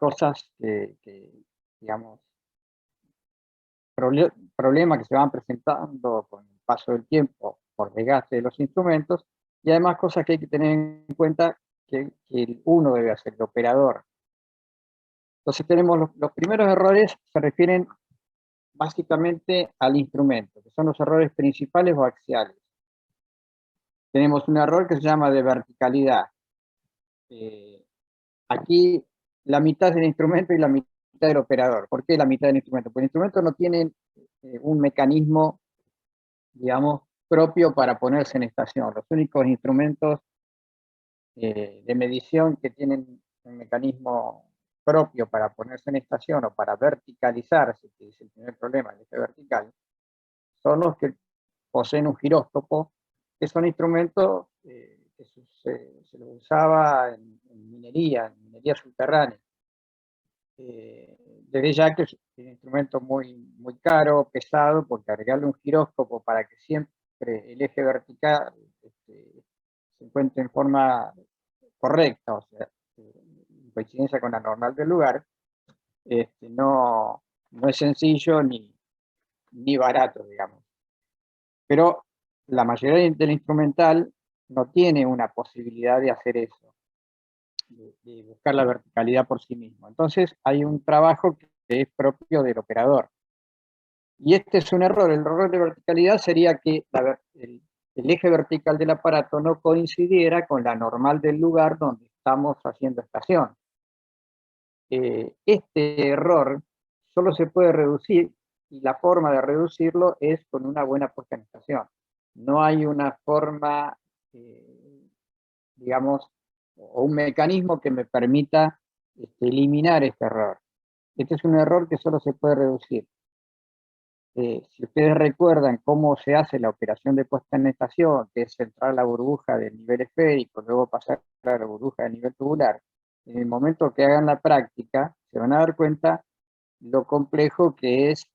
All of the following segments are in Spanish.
cosas digamos, problemas que se van presentando con el paso del tiempo por desgaste de los instrumentos, y además cosas que hay que tener en cuenta que uno debe hacer, el operador. Entonces tenemos los primeros errores se refieren básicamente al instrumento, que son los errores principales o axiales. Tenemos un error que se llama de verticalidad. Aquí la mitad del instrumento y la mitad del operador. ¿Por qué la mitad del instrumento? Porque el instrumento no tiene un mecanismo, digamos, propio para ponerse en estación. Los únicos instrumentos de medición que tienen un mecanismo propio para ponerse en estación o para verticalizarse, que es el primer problema, el eje vertical, son los que poseen un giróscopo, que son instrumentos que se los usaba en minería subterránea. Desde ya que es un instrumento muy caro, pesado, porque agregarle un giróscopo para que siempre el eje vertical se encuentre en forma correcta, o sea, en coincidencia con la normal del lugar, no es sencillo ni barato, digamos. Pero la mayoría del instrumental no tiene una posibilidad de hacer eso, de buscar la verticalidad por sí mismo. Entonces hay un trabajo que es propio del operador. Y este es un error. El error de verticalidad sería que el eje vertical del aparato no coincidiera con la normal del lugar donde estamos haciendo estación. Este error solo se puede reducir, y la forma de reducirlo es con una buena puesta en estación. No hay una forma, digamos, o un mecanismo que me permita eliminar este error. Este es un error que solo se puede reducir. Si ustedes recuerdan cómo se hace la operación de puesta en estación, que es centrar la burbuja del nivel esférico, luego pasar a la burbuja del nivel tubular, en el momento que hagan la práctica, se van a dar cuenta lo complejo que es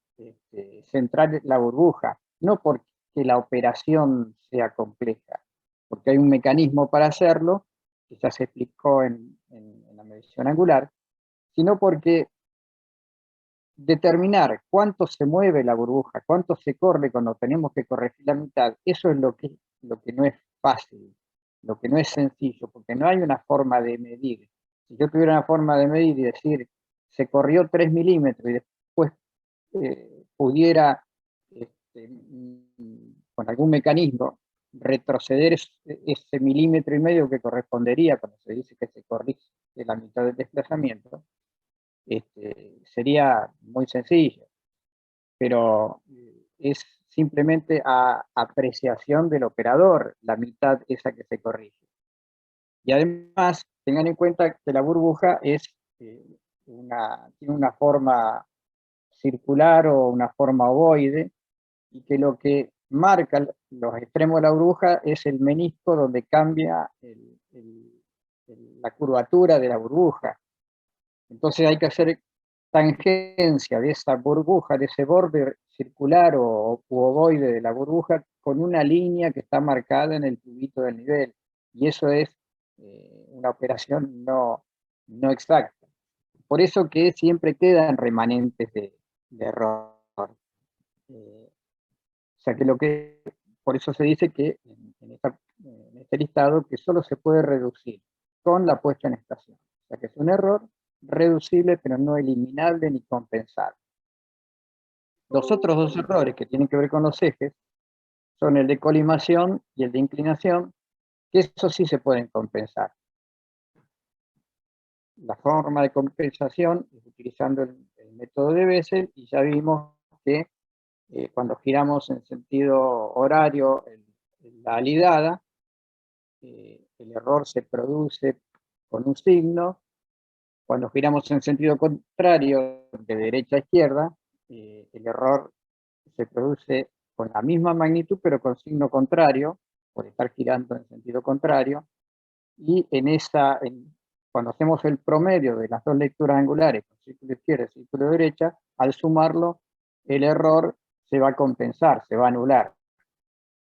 centrar la burbuja. No porque la operación sea compleja, porque hay un mecanismo para hacerlo, que ya se explicó en la medición angular, sino porque determinar cuánto se mueve la burbuja, cuánto se corre cuando tenemos que corregir la mitad, eso es lo que no es fácil, lo que no es sencillo, porque no hay una forma de medir. Si yo tuviera una forma de medir y decir, se corrió 3 milímetros y después pudiera, con algún mecanismo, retroceder ese milímetro y medio que correspondería cuando se dice que se corrige la mitad del desplazamiento, sería muy sencillo, pero es simplemente a apreciación del operador la mitad esa que se corrige. Y además, tengan en cuenta que la burbuja tiene una forma circular o una forma ovoide, y que lo que marca los extremos de la burbuja es el menisco donde cambia la curvatura de la burbuja. Entonces hay que hacer tangencia de esa burbuja, de ese borde circular o ovoide de la burbuja, con una línea que está marcada en el tubito del nivel. Y eso es una operación no exacta. Por eso que siempre quedan remanentes de error. O sea que por eso se dice que en este listado que solo se puede reducir con la puesta en estación. O sea que es un error reducible, pero no eliminable ni compensable. Los otros dos errores que tienen que ver con los ejes son el de colimación y el de inclinación, que eso sí se pueden compensar. La forma de compensación es utilizando el método de Bessel, y ya vimos que cuando giramos en sentido horario la alidada, el error se produce con un signo. Cuando giramos en sentido contrario, de derecha a izquierda, el error se produce con la misma magnitud, pero con signo contrario, por estar girando en sentido contrario. Y cuando hacemos el promedio de las dos lecturas angulares, con círculo izquierda y círculo derecha, al sumarlo, el error se va a compensar, se va a anular.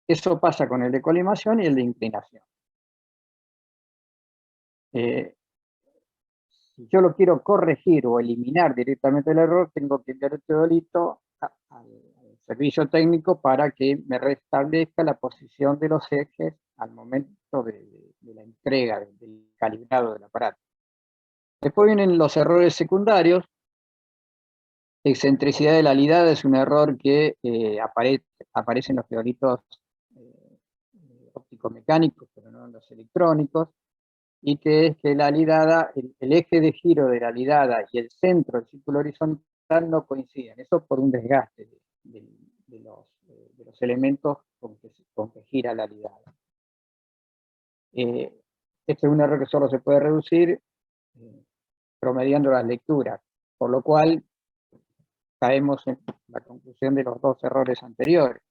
Eso pasa con el de colimación y el de inclinación. Si si yo lo quiero corregir o eliminar directamente el error, tengo que enviar el teodolito al servicio técnico para que me restablezca la posición de los ejes al momento de la entrega, del calibrado del aparato. Después vienen los errores secundarios. Excentricidad de la alidada es un error que aparece en los teodolitos óptico-mecánicos, pero no en los electrónicos, y que es que la alidada, el eje de giro de la alidada y el centro del círculo horizontal no coinciden. Eso por un desgaste de los elementos con que gira la alidada. Este es un error que solo se puede reducir promediando las lecturas, por lo cual caemos en la conclusión de los dos errores anteriores.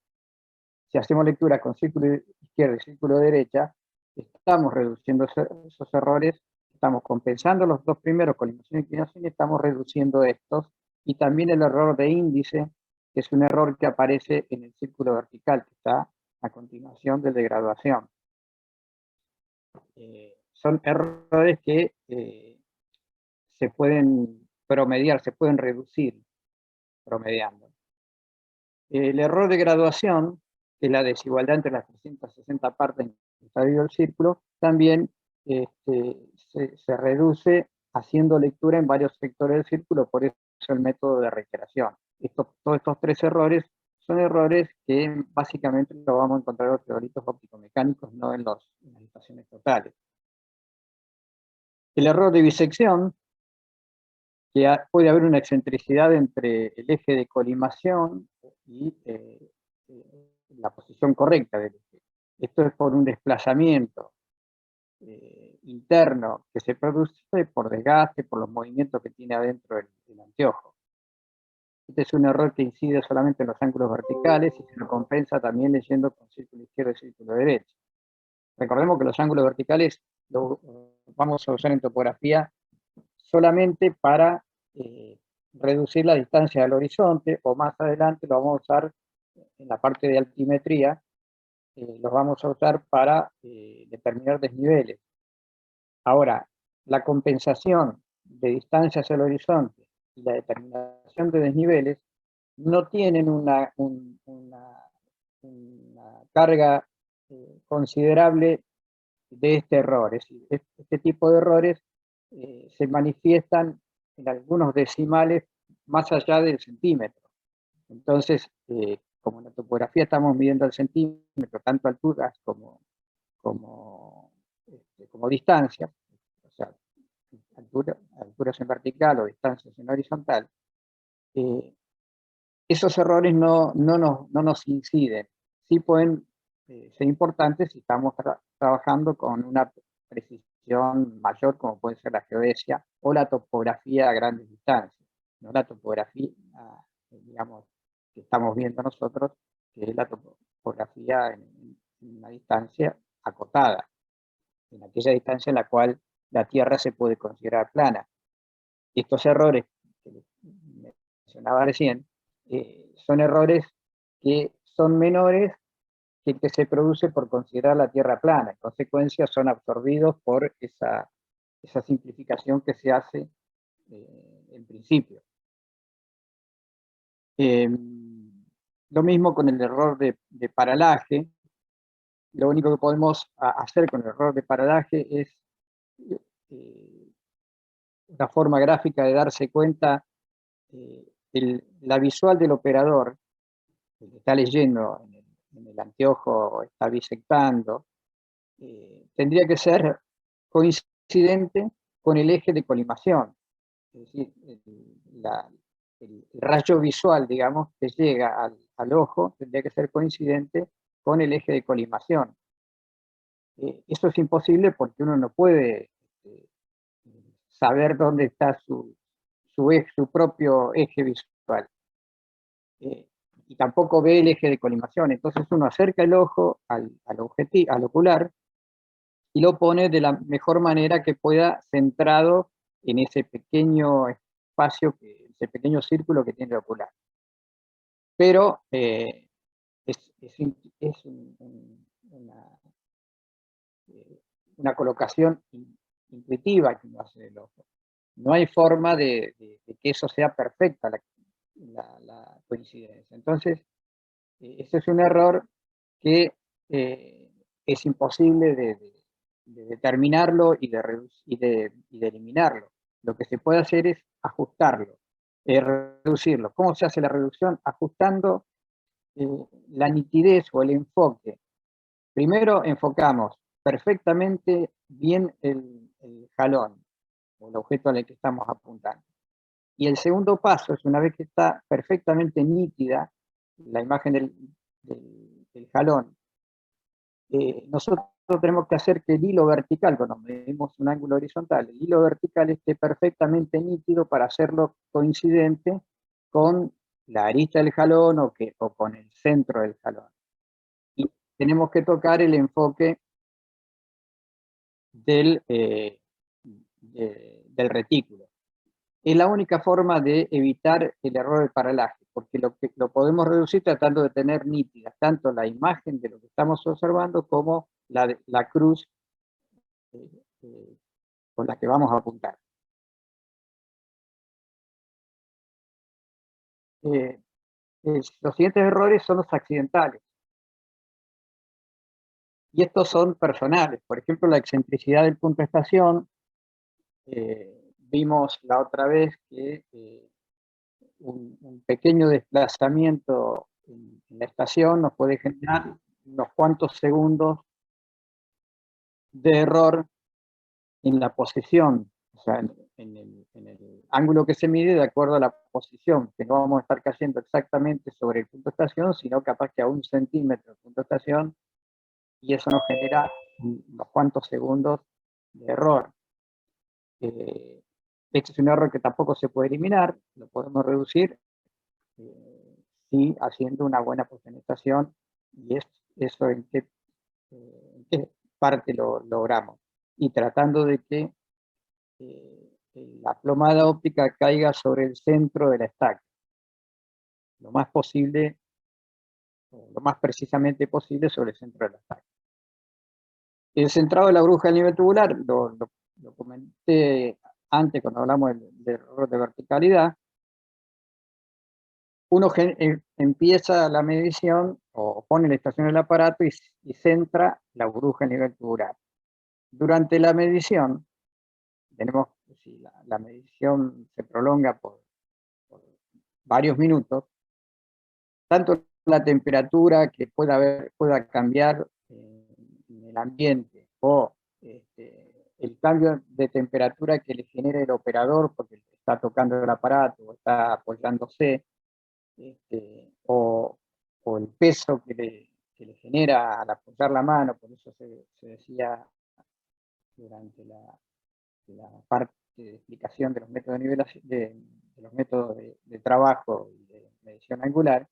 Si hacemos lectura con círculo izquierdo y círculo derecha, estamos reduciendo esos errores, estamos compensando los dos primeros, colimación e inclinación, y estamos reduciendo estos, y también el error de índice, que es un error que aparece en el círculo vertical, que está a continuación del de graduación. Son errores que se pueden promediar, se pueden reducir promediando. El error de graduación, que es la desigualdad entre las 360 partes en que está dividido el círculo, también se reduce haciendo lectura en varios sectores del círculo, por eso el método de reiteración. Todos estos tres errores son errores que básicamente lo vamos a encontrar en los teodolitos óptico-mecánicos, no en las estaciones totales. El error de bisección, que puede haber una excentricidad entre el eje de colimación y la posición correcta del eje. Esto es por un desplazamiento interno que se produce por desgaste, por los movimientos que tiene adentro el anteojo. Este es un error que incide solamente en los ángulos verticales y se lo compensa también leyendo con círculo izquierdo y círculo derecho. Recordemos que los ángulos verticales los vamos a usar en topografía solamente para reducir la distancia al horizonte, o más adelante lo vamos a usar en la parte de altimetría, los vamos a usar para determinar desniveles. Ahora, la compensación de distancia hacia el horizonte y la determinación de desniveles no tienen una carga considerable de este error. Es decir, este tipo de errores se manifiestan en algunos decimales más allá del centímetro. Entonces, como en la topografía estamos midiendo el centímetro, tanto alturas como distancias, o sea, alturas en vertical o distancias en horizontal, esos errores no nos inciden. Sí pueden ser importantes si estamos trabajando con una precisión mayor, como puede ser la geodesia o la topografía a grandes distancias, no la topografía, digamos, que estamos viendo nosotros, que es la topografía en una distancia acotada, en aquella distancia en la cual la Tierra se puede considerar plana. Estos errores que mencionaba recién son errores que son menores que el que se produce por considerar la Tierra plana. En consecuencia, son absorbidos por esa simplificación que se hace en principio. Lo mismo con el error de paralaje. Lo único que podemos hacer con el error de paralaje es una forma gráfica de darse cuenta la visual del operador, que está leyendo en el anteojo, está bisectando, tendría que ser coincidente con el eje de colimación. Es decir, el rayo visual, digamos, que llega al ojo, tendría que ser coincidente con el eje de colimación. Eso es imposible porque uno no puede saber dónde está su propio eje visual. Y tampoco ve el eje de colimación. Entonces uno acerca el ojo al ocular y lo pone de la mejor manera que pueda, centrado en ese pequeño espacio, ese pequeño círculo que tiene el ocular. Pero es una colocación intuitiva que uno hace del ojo. no hay forma de que eso sea perfecta la coincidencia. Entonces, ese es un error que es imposible de determinarlo y de eliminarlo. Lo que se puede hacer es ajustarlo, reducirlo. ¿Cómo se hace la reducción? Ajustando la nitidez o el enfoque. Primero enfocamos perfectamente bien el jalón o el objeto al que estamos apuntando. Y el segundo paso es, una vez que está perfectamente nítida la imagen del jalón, nosotros tenemos que hacer que el hilo vertical, cuando medimos un ángulo horizontal, el hilo vertical esté perfectamente nítido para hacerlo coincidente con la arista del jalón o con el centro del jalón. Y tenemos que tocar el enfoque del retículo. Es la única forma de evitar el error de paralaje, porque lo podemos reducir tratando de tener nítidas tanto la imagen de lo que estamos observando como la cruz con la que vamos a apuntar. Los siguientes errores son los accidentales. Y estos son personales. Por ejemplo, la excentricidad del punto de estación. Vimos la otra vez que un pequeño desplazamiento en la estación nos puede generar unos cuantos segundos de error en la posición, o sea, en el ángulo que se mide de acuerdo a la posición, que no vamos a estar cayendo exactamente sobre el punto de estación, sino capaz que a 1 centímetro del punto de estación, y eso nos genera unos cuantos segundos de error. Este es un error que tampoco se puede eliminar, lo podemos reducir, sí, haciendo una buena puesta en estación, y eso en qué parte lo logramos, y tratando de que la plomada óptica caiga sobre el centro de la estaca, lo más posible, lo más precisamente posible sobre el centro de la estaca. El centrado de la bruja a nivel tubular, lo comenté antes cuando hablamos del error de verticalidad. Uno empieza la medición o pone la estación del aparato y centra la bruja a nivel tubular. Durante la medición, si la medición se prolonga por varios minutos, tanto la temperatura que pueda cambiar en el ambiente o el cambio de temperatura que le genere el operador porque está tocando el aparato o está apoyándose, o el peso que le genera al apoyar la mano, por eso se decía durante la parte de explicación de los métodos de los métodos de trabajo y de medición angular,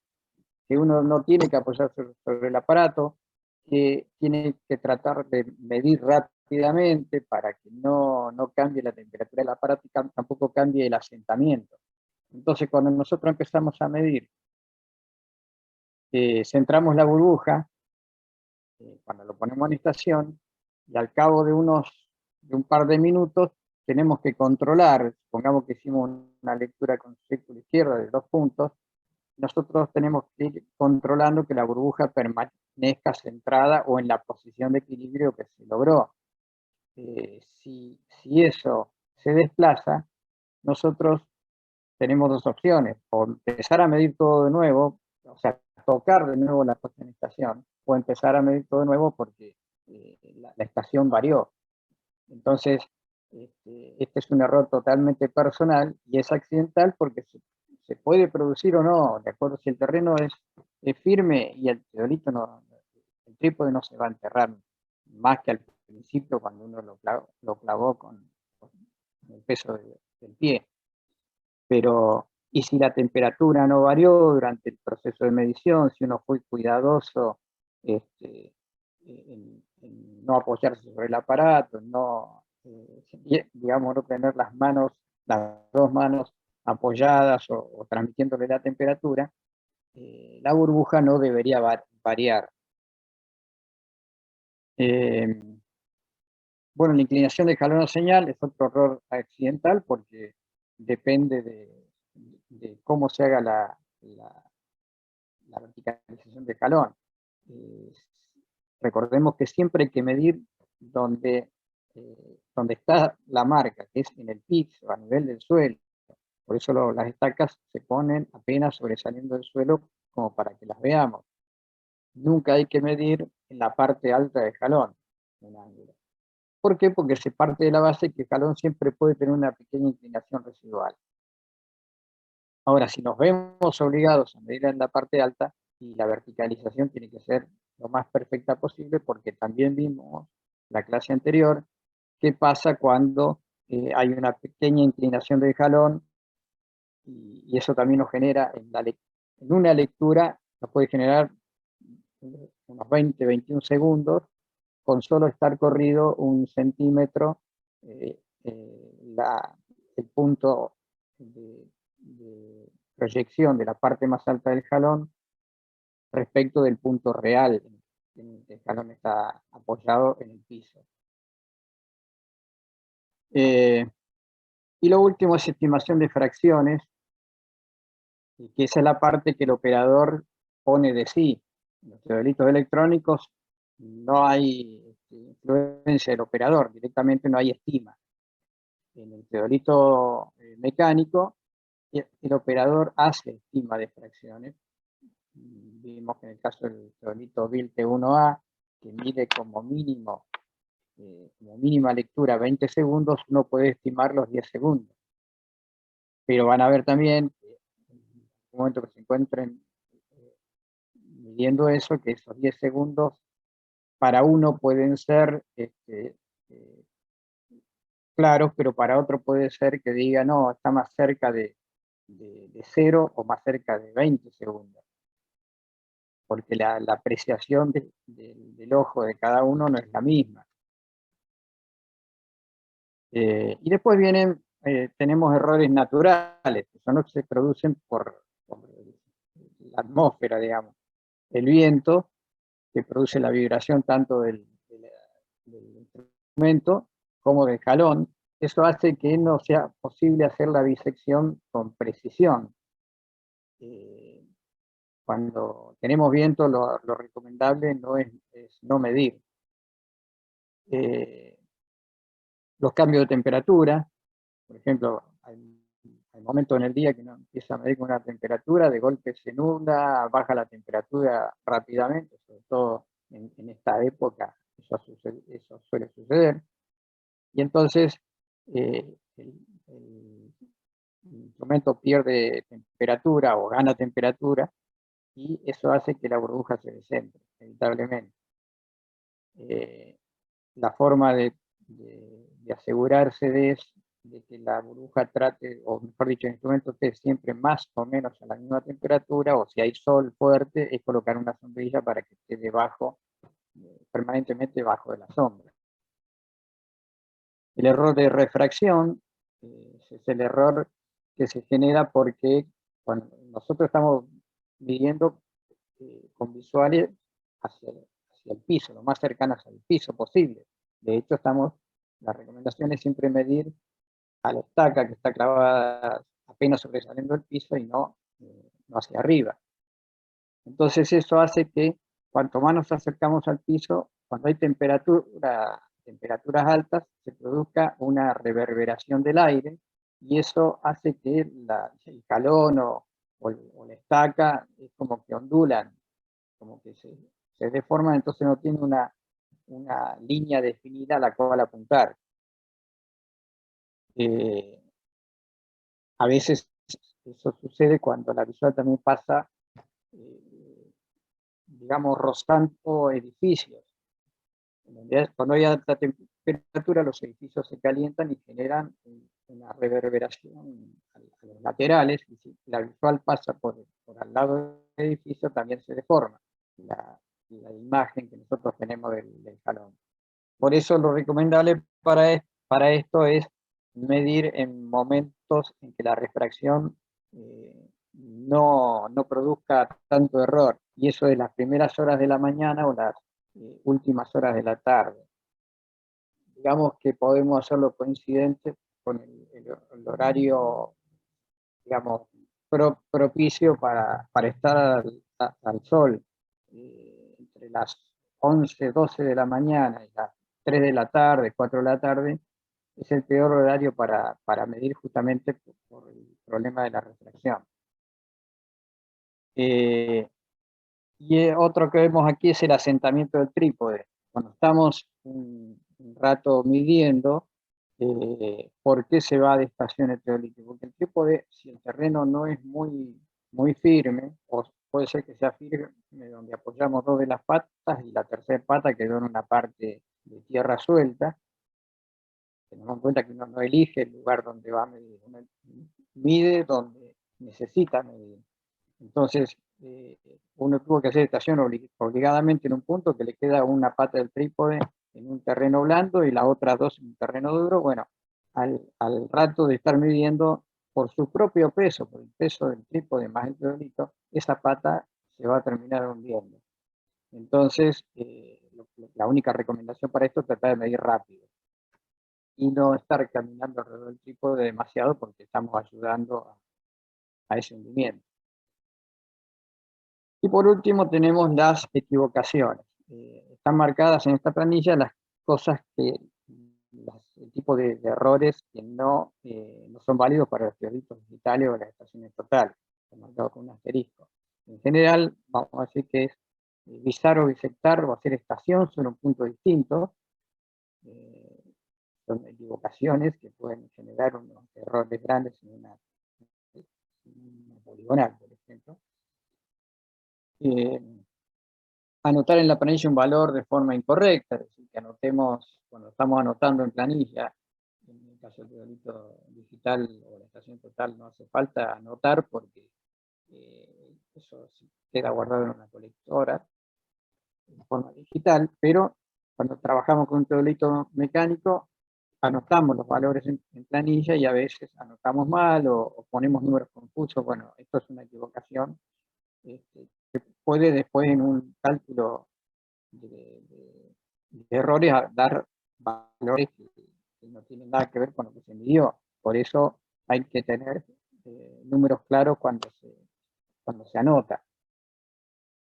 que uno no tiene que apoyarse sobre el aparato, que tiene que tratar de medir rápidamente para que no cambie la temperatura del aparato y tampoco cambie el asentamiento. Entonces, cuando nosotros empezamos a medir, centramos la burbuja, cuando lo ponemos en estación, y al cabo de un par de minutos, tenemos que controlar, supongamos que hicimos una lectura con círculo izquierdo de 2 puntos, nosotros tenemos que ir controlando que la burbuja permanezca centrada o en la posición de equilibrio que se logró. Si eso se desplaza, nosotros tenemos 2 opciones, o empezar a medir todo de nuevo, o sea, tocar de nuevo la puesta en estación, o empezar a medir todo de nuevo porque la estación varió. Entonces, este es un error totalmente personal y es accidental porque se puede producir o no, de acuerdo si el terreno es firme y el teodolito el trípode no se va a enterrar más que al principio cuando uno lo clavó con el peso del pie. Pero, y si la temperatura no varió durante el proceso de medición, si uno fue cuidadoso en no apoyarse sobre el aparato, digamos, no tener las 2 manos apoyadas o transmitiéndole la temperatura, la burbuja no debería variar. Bueno, la inclinación de jalón o señal es otro error accidental porque depende de cómo se haga la verticalización del jalón. Eh, Recordemos que siempre hay que medir donde está la marca, que es en el piso, a nivel del suelo. Por eso las estacas se ponen apenas sobresaliendo del suelo como para que las veamos. Nunca hay que medir en la parte alta del jalón un ángulo. ¿Por qué? Porque se parte de la base que el jalón siempre puede tener una pequeña inclinación residual. Ahora, si nos vemos obligados a medir en la parte alta, y la verticalización tiene que ser lo más perfecta posible, porque también vimos la clase anterior qué pasa cuando hay una pequeña inclinación del jalón, y eso también nos genera en una lectura, nos puede generar unos 20-21 segundos con solo estar corrido 1 centímetro el punto de proyección de la parte más alta del jalón respecto del punto real en el que el jalón está apoyado en el piso. Y lo último es estimación de fracciones, que esa es la parte que el operador pone de sí. En los teodolitos electrónicos no hay influencia del operador, directamente no hay estima. En el teodolito mecánico, el operador hace estima de fracciones. Vimos que en el caso del teodolito BIL T1A, que mide como mínima lectura 20 segundos, uno puede estimar los 10 segundos. Pero van a ver también, en el momento que se encuentren midiendo eso, que esos 10 segundos para uno pueden ser claros, pero para otro puede ser que diga, no, está más cerca de 0 o más cerca de 20 segundos. Porque la apreciación del ojo de cada uno no es la misma. Y después tenemos errores naturales, que son los que se producen por la atmósfera, digamos. El viento, que produce la vibración tanto del instrumento como del jalón, eso hace que no sea posible hacer la disección con precisión. Cuando tenemos viento, lo recomendable no es no medir. Los cambios de temperatura, por ejemplo, hay momentos en el día que uno empieza a medir con una temperatura, de golpe se nubla, baja la temperatura rápidamente, sobre todo en esta época eso suele suceder. Y entonces el instrumento pierde temperatura o gana temperatura, y eso hace que la burbuja se descentre, inevitablemente. La forma de asegurarse de que la burbuja trate, o mejor dicho, el instrumento esté siempre más o menos a la misma temperatura, o si hay sol fuerte, es colocar una sombrilla para que esté permanentemente bajo de la sombra. El error de refracción es el error que se genera porque cuando nosotros estamos midiendo con visuales hacia el piso, lo más cercanas al piso posible. De hecho, la recomendación es siempre medir a la estaca que está clavada apenas sobresaliendo el piso y no hacia arriba. Entonces eso hace que cuanto más nos acercamos al piso, cuando hay temperaturas altas, se produzca una reverberación del aire, y eso hace que el jalón o la estaca es como que ondulan, como que se deforman, entonces no tiene una línea definida a la cual apuntar. A veces eso sucede cuando la visual también pasa, digamos, rozando edificios. Cuando hay alta temperatura, los edificios se calientan y generan una reverberación a los laterales, y si la visual pasa por al lado del edificio, también se deforma la imagen que nosotros tenemos del jalón. Por eso lo recomendable para esto es medir en momentos en que la refracción no produzca tanto error, y eso es las primeras horas de la mañana o las últimas horas de la tarde. digamos que podemos hacerlo coincidente con el horario, digamos, propicio para estar al sol, entre las 11, 12 de la mañana y las 3 de la tarde, 4 de la tarde, es el peor horario para medir justamente por el problema de la refracción. Otro que vemos aquí es el asentamiento del trípode. Cuando estamos un rato midiendo, ¿por qué se va de estación el teodolito? Porque el trípode, si el terreno no es muy firme, o puede ser que sea firme donde apoyamos dos de las patas y la tercera pata quedó en una parte de tierra suelta, tenemos en cuenta que uno no elige el lugar donde va a medir, uno mide donde necesita medir. Entonces, uno tuvo que hacer estación obligadamente en un punto que le queda una pata del trípode en un terreno blando y las otras dos en un terreno duro. Bueno, al rato de estar midiendo por su propio peso, por el peso del trípode más el teodolito, esa pata se va a terminar hundiendo. Entonces, la única recomendación para esto es tratar de medir rápido y no estar caminando alrededor del trípode demasiado porque estamos ayudando a ese hundimiento. Y por último tenemos las equivocaciones. Están marcadas en esta planilla las cosas el tipo de errores que no son válidos para los teodolitos digitales o las estaciones totales. Están marcados con un asterisco. En general, vamos a decir que es bisar o bisectar o hacer estación son un punto distinto. Son equivocaciones que pueden generar unos errores grandes en una poligonal, por ejemplo. Anotar en la planilla un valor de forma incorrecta, es decir, que anotemos, cuando estamos anotando en planilla, en el caso del teodolito digital o la estación total, no hace falta anotar porque eso queda guardado en una colectora de forma digital, pero cuando trabajamos con un teodolito mecánico, anotamos los valores en planilla y a veces anotamos mal o ponemos números confusos. Bueno, esto es una equivocación que puede después en un cálculo de errores a dar valores que no tienen nada que ver con lo que se midió. Por eso hay que tener números claros cuando se anota.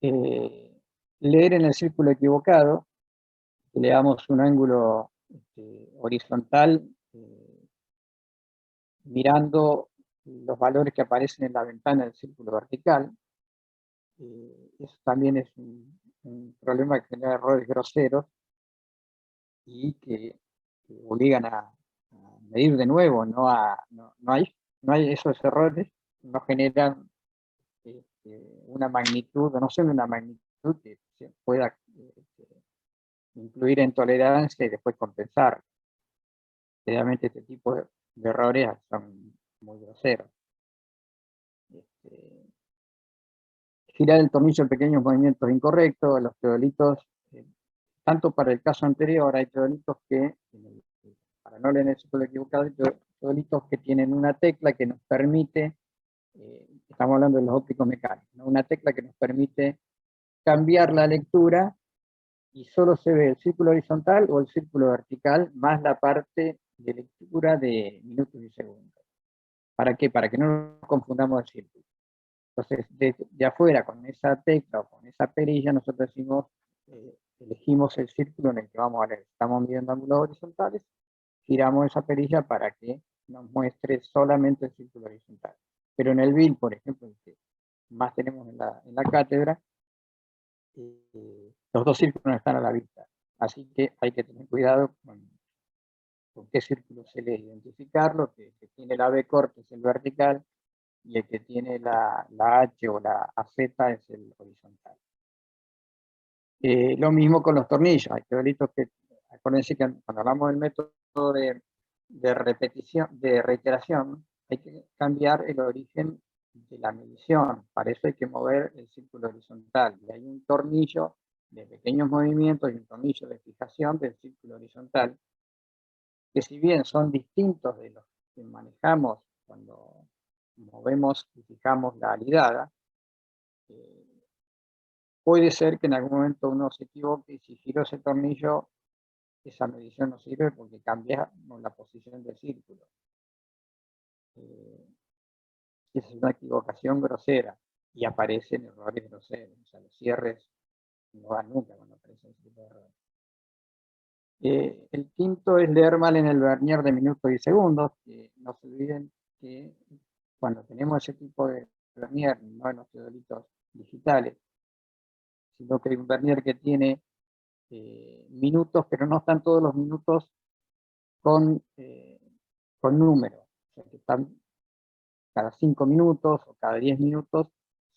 Leer en el círculo equivocado, que le damos un ángulo horizontal mirando los valores que aparecen en la ventana del círculo vertical. Eso también es un problema que genera errores groseros y que obligan a medir de nuevo, no hay esos errores, no generan una magnitud, no son una magnitud que se pueda incluir en tolerancia y después compensar. Realmente este tipo de errores son muy groseros. Girar el tornillo en pequeños movimientos incorrectos, los teodolitos, tanto para el caso anterior, hay teodolitos que, para no leer el círculo equivocado, hay teodolitos que tienen una tecla que nos permite, estamos hablando de los ópticos mecánicos, ¿no? Una tecla que nos permite cambiar la lectura y solo se ve el círculo horizontal o el círculo vertical más la parte de lectura de minutos y segundos. ¿Para qué? Para que no nos confundamos el círculo. Entonces, de afuera, con esa tecla o con esa perilla, nosotros elegimos el círculo en el que vamos a leer. Estamos midiendo ángulos horizontales, giramos esa perilla para que nos muestre solamente el círculo horizontal. Pero en el BIL, por ejemplo, el que más tenemos en la cátedra, los dos círculos están a la vista. Así que hay que tener cuidado con qué círculo se lee, identificarlo, que tiene la B corta es el vertical, y el que tiene la H o la AZ es el horizontal. Lo mismo con los tornillos. Hay teodolitos que, acuérdense que cuando hablamos del método de repetición, de reiteración, hay que cambiar el origen de la medición. Para eso hay que mover el círculo horizontal. Y hay un tornillo de pequeños movimientos y un tornillo de fijación del círculo horizontal, que si bien son distintos de los que manejamos cuando movemos y fijamos la alidada, puede ser que en algún momento uno se equivoque y si giró ese tornillo esa medición no sirve porque cambiamos la posición del círculo. Esa es una equivocación grosera y aparecen errores groseros. O sea, los cierres no van nunca cuando aparecen ese tipo de errores. El quinto es leer mal en el vernier de minutos y segundos. No se olviden que cuando tenemos ese tipo de vernier, no en los teodolitos digitales, sino que hay un vernier que tiene minutos, pero no están todos los minutos con números. O sea, que están cada 5 minutos o cada 10 minutos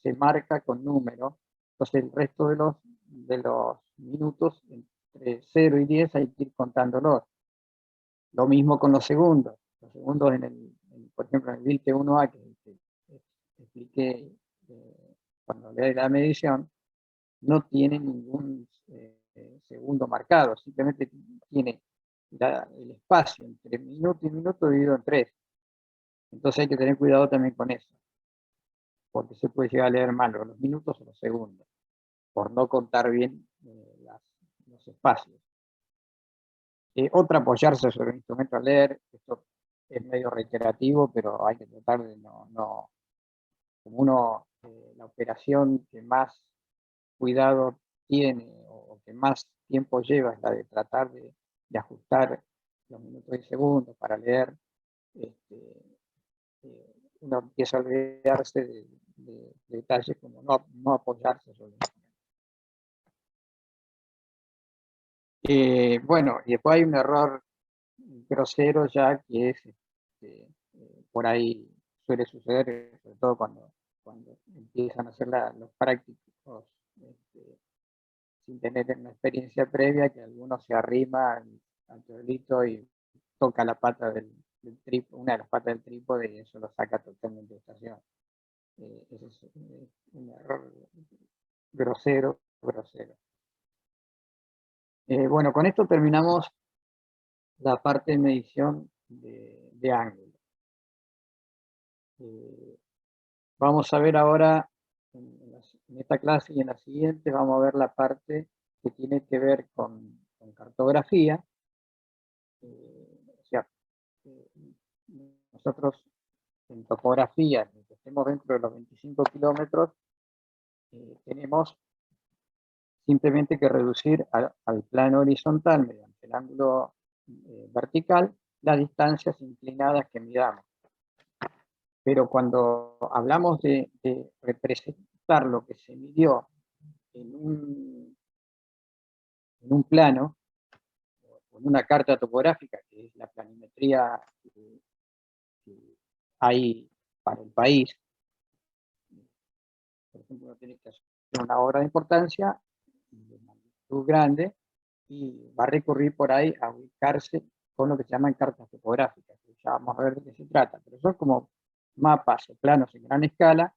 se marca con número. Entonces el resto de los minutos, entre 0 y 10, hay que ir contándolos. Lo mismo con los segundos. Los segundos, por ejemplo, en el BILTE 1A, que expliqué cuando leí la medición, no tiene ningún segundo marcado, simplemente tiene el espacio entre minuto y minuto dividido en 3. Entonces hay que tener cuidado también con eso, porque se puede llegar a leer mal los minutos o los segundos, por no contar bien los espacios. Otra, apoyarse sobre el instrumento al leer. Esto es medio reiterativo, pero hay que tratar de no como uno, la operación que más cuidado tiene o que más tiempo lleva es la de tratar de ajustar los minutos y segundos para leer. Uno empieza a olvidarse de detalles como no apoyarse sobre el instrumento. Bueno, y después hay un error grosero ya que es, por ahí suele suceder, sobre todo cuando empiezan a hacer los prácticos sin tener una experiencia previa, que alguno se arrima al teodolito y toca la pata del trípode, una de las patas del trípode, y eso lo saca totalmente de estación. Ese es un error grosero. Bueno, con esto terminamos la parte de medición de ángulo. Vamos a ver ahora, en esta clase y en la siguiente, vamos a ver la parte que tiene que ver con cartografía. O sea, nosotros en topografía, que estemos dentro de los 25 kilómetros, tenemos simplemente que reducir al plano horizontal mediante el ángulo vertical las distancias inclinadas que midamos. Pero cuando hablamos de representar lo que se midió en un plano, o en una carta topográfica, que es la planimetría que hay para el país, por ejemplo, uno tiene que hacer una obra de importancia, de magnitud grande, y va a recurrir por ahí a ubicarse con lo que se llaman cartas topográficas, que ya vamos a ver de qué se trata, pero son como mapas o planos en gran escala,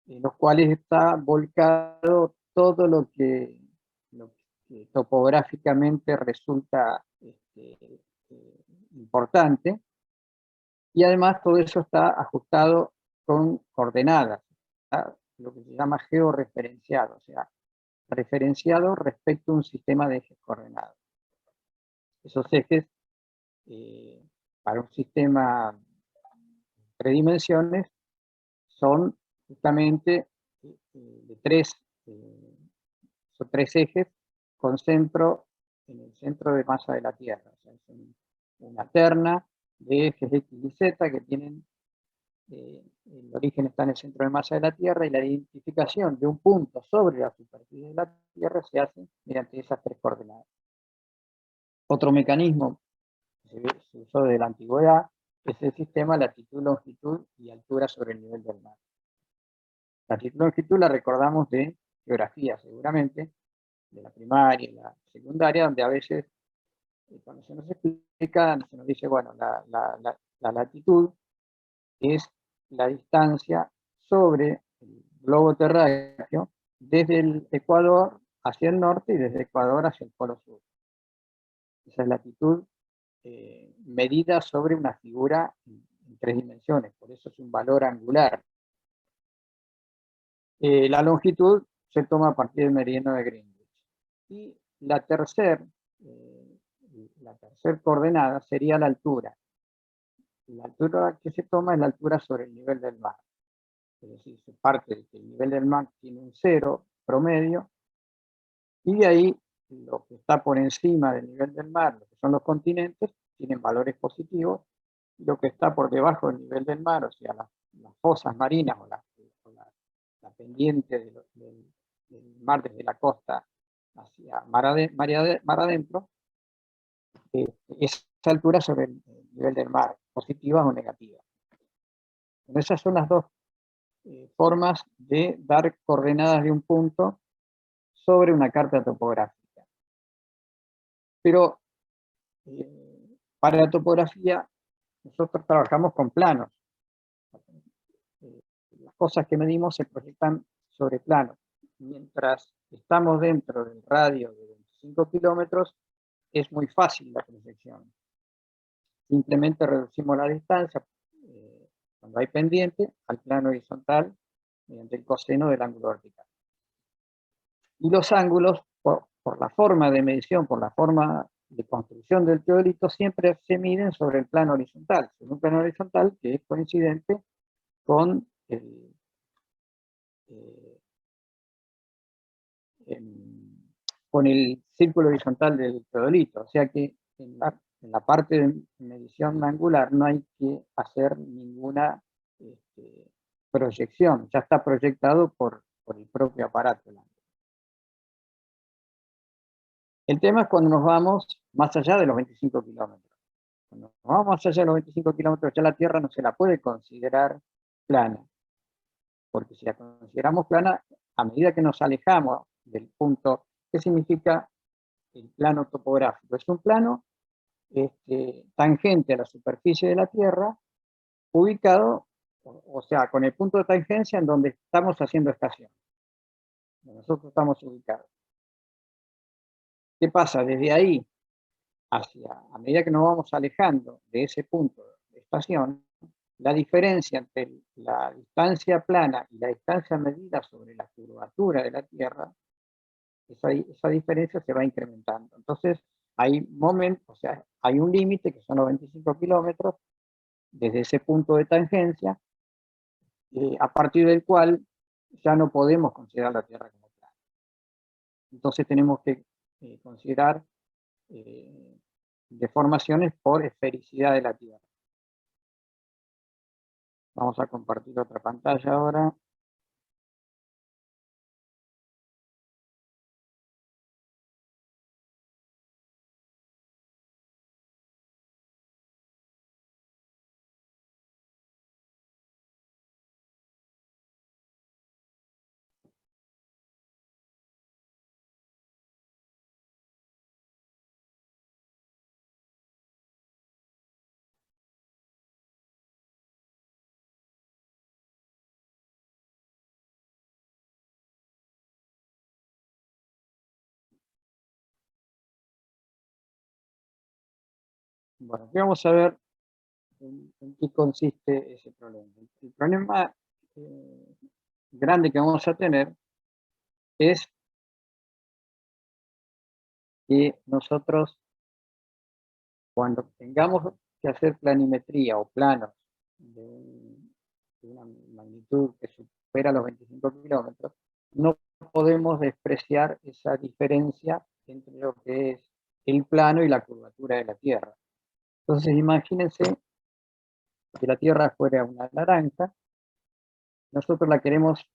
en los cuales está volcado todo lo que topográficamente resulta importante, y además todo eso está ajustado con coordenadas, lo que se llama georreferenciado, o sea, referenciado respecto a un sistema de ejes coordenados. Esos ejes, para un sistema de 3 dimensiones, son justamente son 3 ejes con centro en el centro de masa de la Tierra. O sea, es una terna de ejes X y Z que tienen el origen está en el centro de masa de la Tierra, y la identificación de un punto sobre la superficie de la Tierra se hace mediante esas 3 coordenadas. Otro mecanismo que se usó desde la antigüedad es el sistema latitud, longitud y altura sobre el nivel del mar. Latitud, longitud la recordamos de geografía seguramente, de la primaria y la secundaria, donde a veces cuando se nos explica, se nos dice, bueno, la latitud es la distancia sobre el globo terráqueo desde el Ecuador hacia el norte y desde el Ecuador hacia el polo sur. Esa es latitud medida sobre una figura en 3 dimensiones, por eso es un valor angular. La longitud se toma a partir del meridiano de Greenwich. Y la tercera la tercera coordenada sería la altura. La altura que se toma es la altura sobre el nivel del mar. Es decir, se parte de que el nivel del mar tiene un 0 promedio, y de ahí lo que está por encima del nivel del mar, lo que son los continentes, tienen valores positivos, y lo que está por debajo del nivel del mar, o sea, las fosas marinas o la pendiente del mar desde la costa hacia mar adentro, esa altura sobre el nivel del mar, positivas o negativas. Bueno, esas son las dos formas de dar coordenadas de un punto sobre una carta topográfica. Pero para la topografía nosotros trabajamos con planos. Las cosas que medimos se proyectan sobre planos. Mientras estamos dentro del radio de 25 kilómetros, es muy fácil la proyección. Simplemente reducimos la distancia cuando hay pendiente al plano horizontal mediante el coseno del ángulo vertical. Y los ángulos, por la forma de medición, por la forma de construcción del teodolito, siempre se miden sobre el plano horizontal, sobre un plano horizontal que es coincidente con el círculo horizontal del teodolito. O sea que en la parte de medición angular no hay que hacer ninguna proyección, ya está proyectado por el propio aparato. El tema es cuando nos vamos más allá de los 25 kilómetros. Cuando nos vamos más allá de los 25 kilómetros, ya la Tierra no se la puede considerar plana, porque si la consideramos plana, a medida que nos alejamos del punto, ¿qué significa el plano topográfico? Es un plano tangente a la superficie de la Tierra, ubicado, o sea, con el punto de tangencia en donde estamos haciendo estación. Nosotros estamos ubicados. ¿Qué pasa? Desde ahí, a medida que nos vamos alejando de ese punto de estación, la diferencia entre la distancia plana y la distancia medida sobre la curvatura de la Tierra, esa diferencia se va incrementando. Entonces, hay momentos, o sea, hay un límite que son los 25 kilómetros, desde ese punto de tangencia, a partir del cual ya no podemos considerar la Tierra como plana. Entonces tenemos que considerar deformaciones por esfericidad de la Tierra. Vamos a compartir otra pantalla ahora. Bueno, aquí vamos a ver en qué consiste ese problema. El problema grande que vamos a tener es que nosotros, cuando tengamos que hacer planimetría o planos de una magnitud que supera los 25 kilómetros, no podemos despreciar esa diferencia entre lo que es el plano y la curvatura de la Tierra. Entonces imagínense que la Tierra fuera una naranja, nosotros la queremos,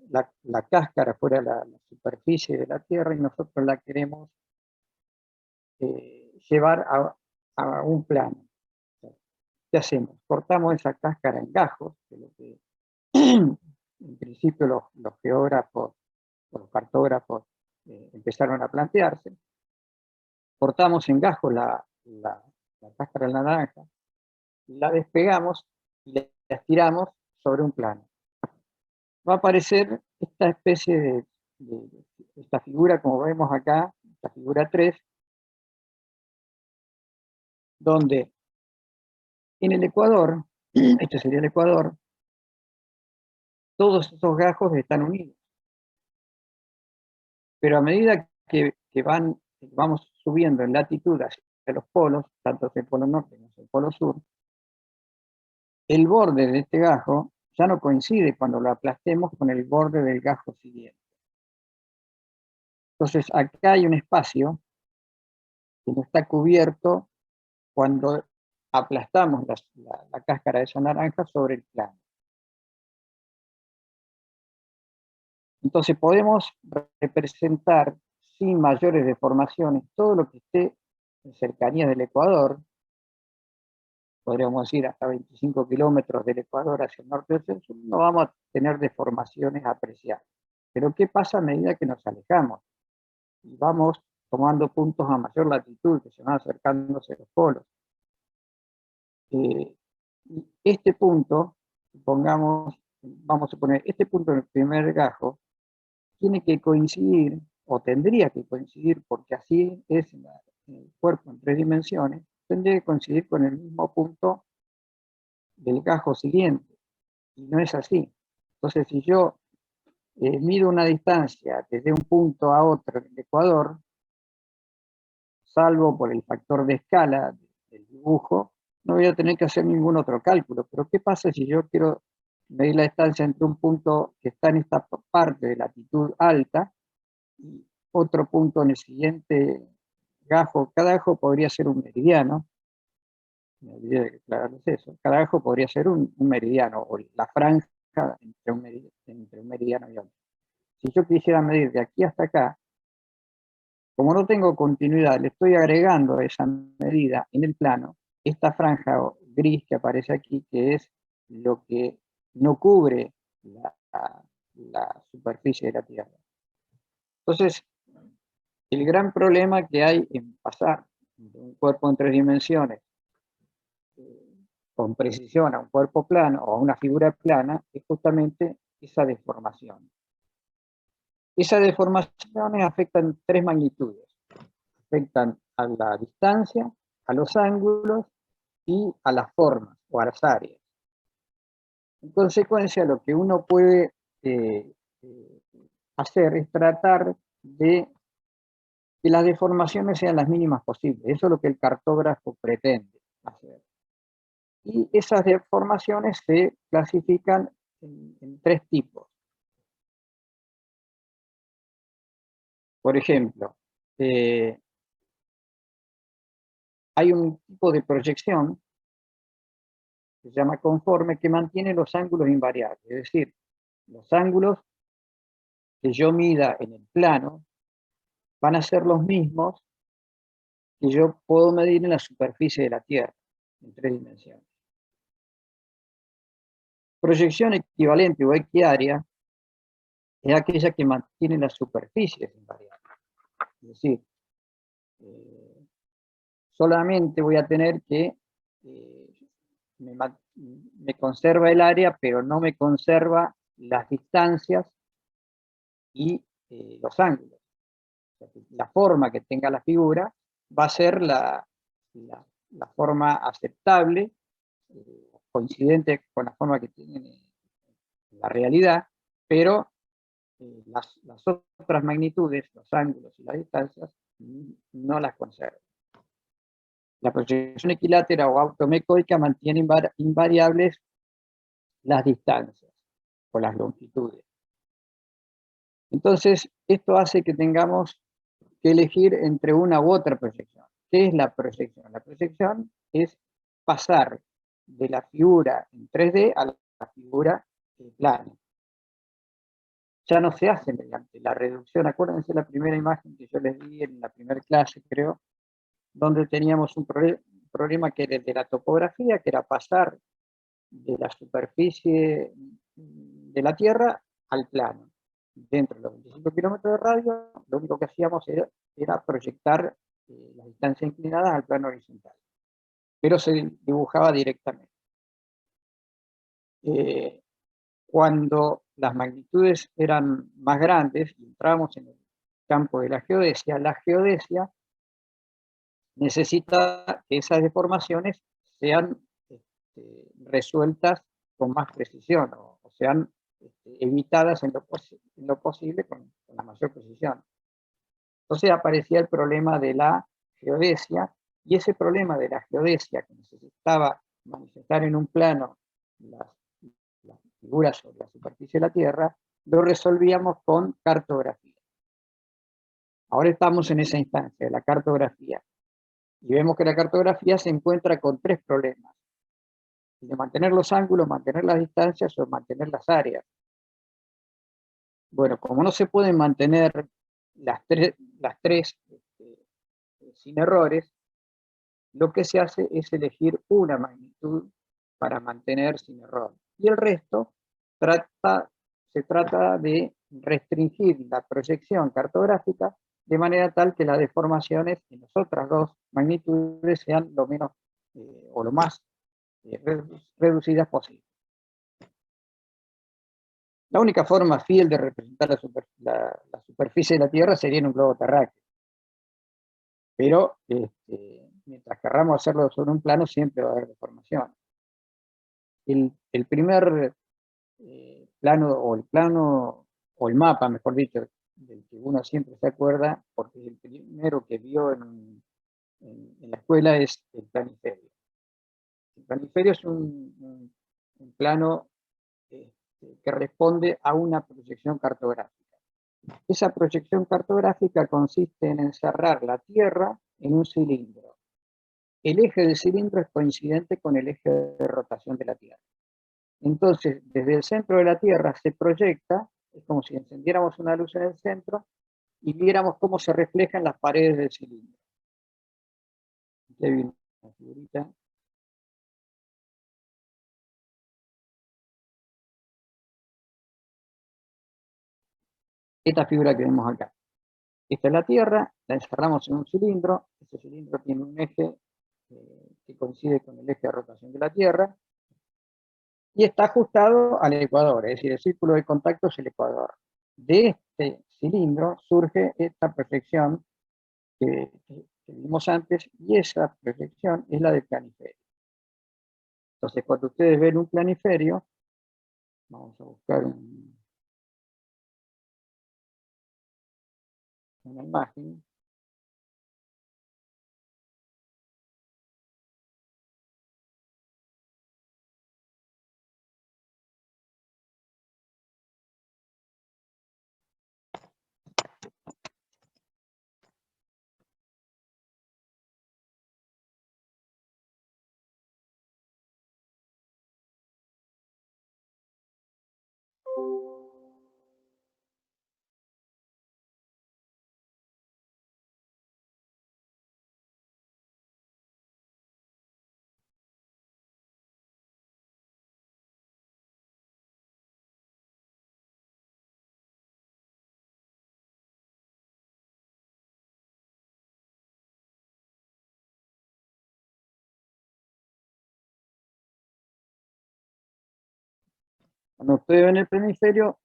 la cáscara fuera la superficie de la Tierra, y nosotros la queremos llevar a un plano. ¿Qué hacemos? Cortamos esa cáscara en gajos, que es lo que en principio los geógrafos, los cartógrafos empezaron a plantearse. Cortamos en gajos la cáscara de la naranja, la despegamos y la estiramos sobre un plano. Va a aparecer esta especie de esta figura, como vemos acá, esta figura 3, donde en el ecuador, este sería el ecuador, todos esos gajos están unidos. Pero a medida que vamos subiendo en latitud hacia los polos, tanto hacia el polo norte como hacia el polo sur, el borde de este gajo ya no coincide cuando lo aplastemos con el borde del gajo siguiente. Entonces acá hay un espacio que no está cubierto cuando aplastamos la cáscara de esa naranja sobre el plano. Entonces podemos representar sin mayores deformaciones todo lo que esté en cercanías del ecuador, podríamos decir hasta 25 kilómetros del ecuador hacia el norte del sur, no vamos a tener deformaciones apreciables. Pero ¿qué pasa a medida que nos alejamos? Y vamos tomando puntos a mayor latitud, que se van acercándose a los polos. Este punto, supongamos, vamos a poner este punto en el primer gajo, tiene que coincidir, o tendría que coincidir, porque así es el cuerpo en 3 dimensiones, tendría que coincidir con el mismo punto del gajo siguiente, y no es así. Entonces, si yo mido una distancia desde un punto a otro en el ecuador, salvo por el factor de escala del dibujo, no voy a tener que hacer ningún otro cálculo. Pero ¿qué pasa si yo quiero medir la distancia entre un punto que está en esta parte de latitud alta y otro punto en el siguiente gajo? Cada gajo podría ser un meridiano. Me olvidé de aclararles eso. Cada gajo podría ser un meridiano, o la franja entre un meridiano y otro. Si yo quisiera medir de aquí hasta acá, como no tengo continuidad, le estoy agregando a esa medida en el plano esta franja gris que aparece aquí, que es lo que no cubre la superficie de la Tierra. Entonces, el gran problema que hay en pasar de un cuerpo en 3 dimensiones con precisión a un cuerpo plano o a una figura plana es justamente esa deformación. Esas deformaciones afectan 3 magnitudes. Afectan a la distancia, a los ángulos y a las formas o a las áreas. En consecuencia, lo que uno puede hacer es tratar de que las deformaciones sean las mínimas posibles. Eso es lo que el cartógrafo pretende hacer. Y esas deformaciones se clasifican en 3 tipos. Por ejemplo, hay un tipo de proyección que se llama conforme, que mantiene los ángulos invariables. Es decir, los ángulos que yo mida en el plano van a ser los mismos que yo puedo medir en la superficie de la Tierra, en 3 dimensiones. Proyección equivalente o equiárea es aquella que mantiene las superficies invariables. Es decir, solamente voy a tener que me conserva el área, pero no me conserva las distancias y los ángulos. La forma que tenga la figura va a ser la forma aceptable, coincidente con la forma que tiene en la realidad, pero las otras magnitudes, los ángulos y las distancias, no las conserva. La proyección equilátera o automecoica mantiene invariables las distancias o las longitudes. Entonces, esto hace que tengamos que elegir entre una u otra proyección. ¿Qué es la proyección? La proyección es pasar de la figura en 3D a la figura plana. Ya no se hace mediante la reducción. Acuérdense la primera imagen que yo les di en la primera clase, creo, donde teníamos un problema que era el de la topografía, que era pasar de la superficie de la Tierra al plano. Dentro de los 25 kilómetros de radio, lo único que hacíamos era proyectar las distancias inclinadas al plano horizontal, pero se dibujaba directamente. Cuando las magnitudes eran más grandes y entramos en el campo de la geodesia necesita que esas deformaciones sean resueltas con más precisión o sean evitadas en lo posible con la mayor precisión. Entonces aparecía el problema de la geodesia Y ese problema de la geodesia, que necesitaba manifestar en un plano las figuras sobre la superficie de la Tierra, lo resolvíamos con cartografía. Ahora estamos en esa instancia de la cartografía. Y vemos que la cartografía se encuentra con tres problemas: el de mantener los ángulos, mantener las distancias o mantener las áreas. Bueno, como no se pueden mantener las tres sin errores, lo que se hace es elegir una magnitud para mantener sin error. Y el resto se trata de restringir la proyección cartográfica de manera tal que las deformaciones en las otras dos magnitudes sean lo menos o lo más reducidas posible. La única forma fiel de representar la superficie de la Tierra sería en un globo terráqueo. Pero mientras querramos hacerlo sobre un plano, siempre va a haber deformación. El primer plano, o el mapa, mejor dicho, del que uno siempre se acuerda, porque el primero que vio en la escuela, es el planiferio. El planiferio es un plano que responde a una proyección cartográfica. Esa proyección cartográfica consiste en encerrar la Tierra en un cilindro. El eje del cilindro es coincidente con el eje de rotación de la Tierra. Entonces, desde el centro de la Tierra se proyecta, es como si encendiéramos una luz en el centro y viéramos cómo se reflejan las paredes del cilindro. Aquí hay una figurita. Esta figura que vemos acá. Esta es la Tierra, la encerramos en un cilindro. Este cilindro tiene un eje que coincide con el eje de rotación de la Tierra y está ajustado al ecuador, es decir, el círculo de contacto es el ecuador. De este cilindro surge esta proyección que vimos antes, y esa proyección es la del planiferio. Entonces, cuando ustedes ven un planiferio, vamos a buscar una imagen. Cuando ustedes ven el planiferio,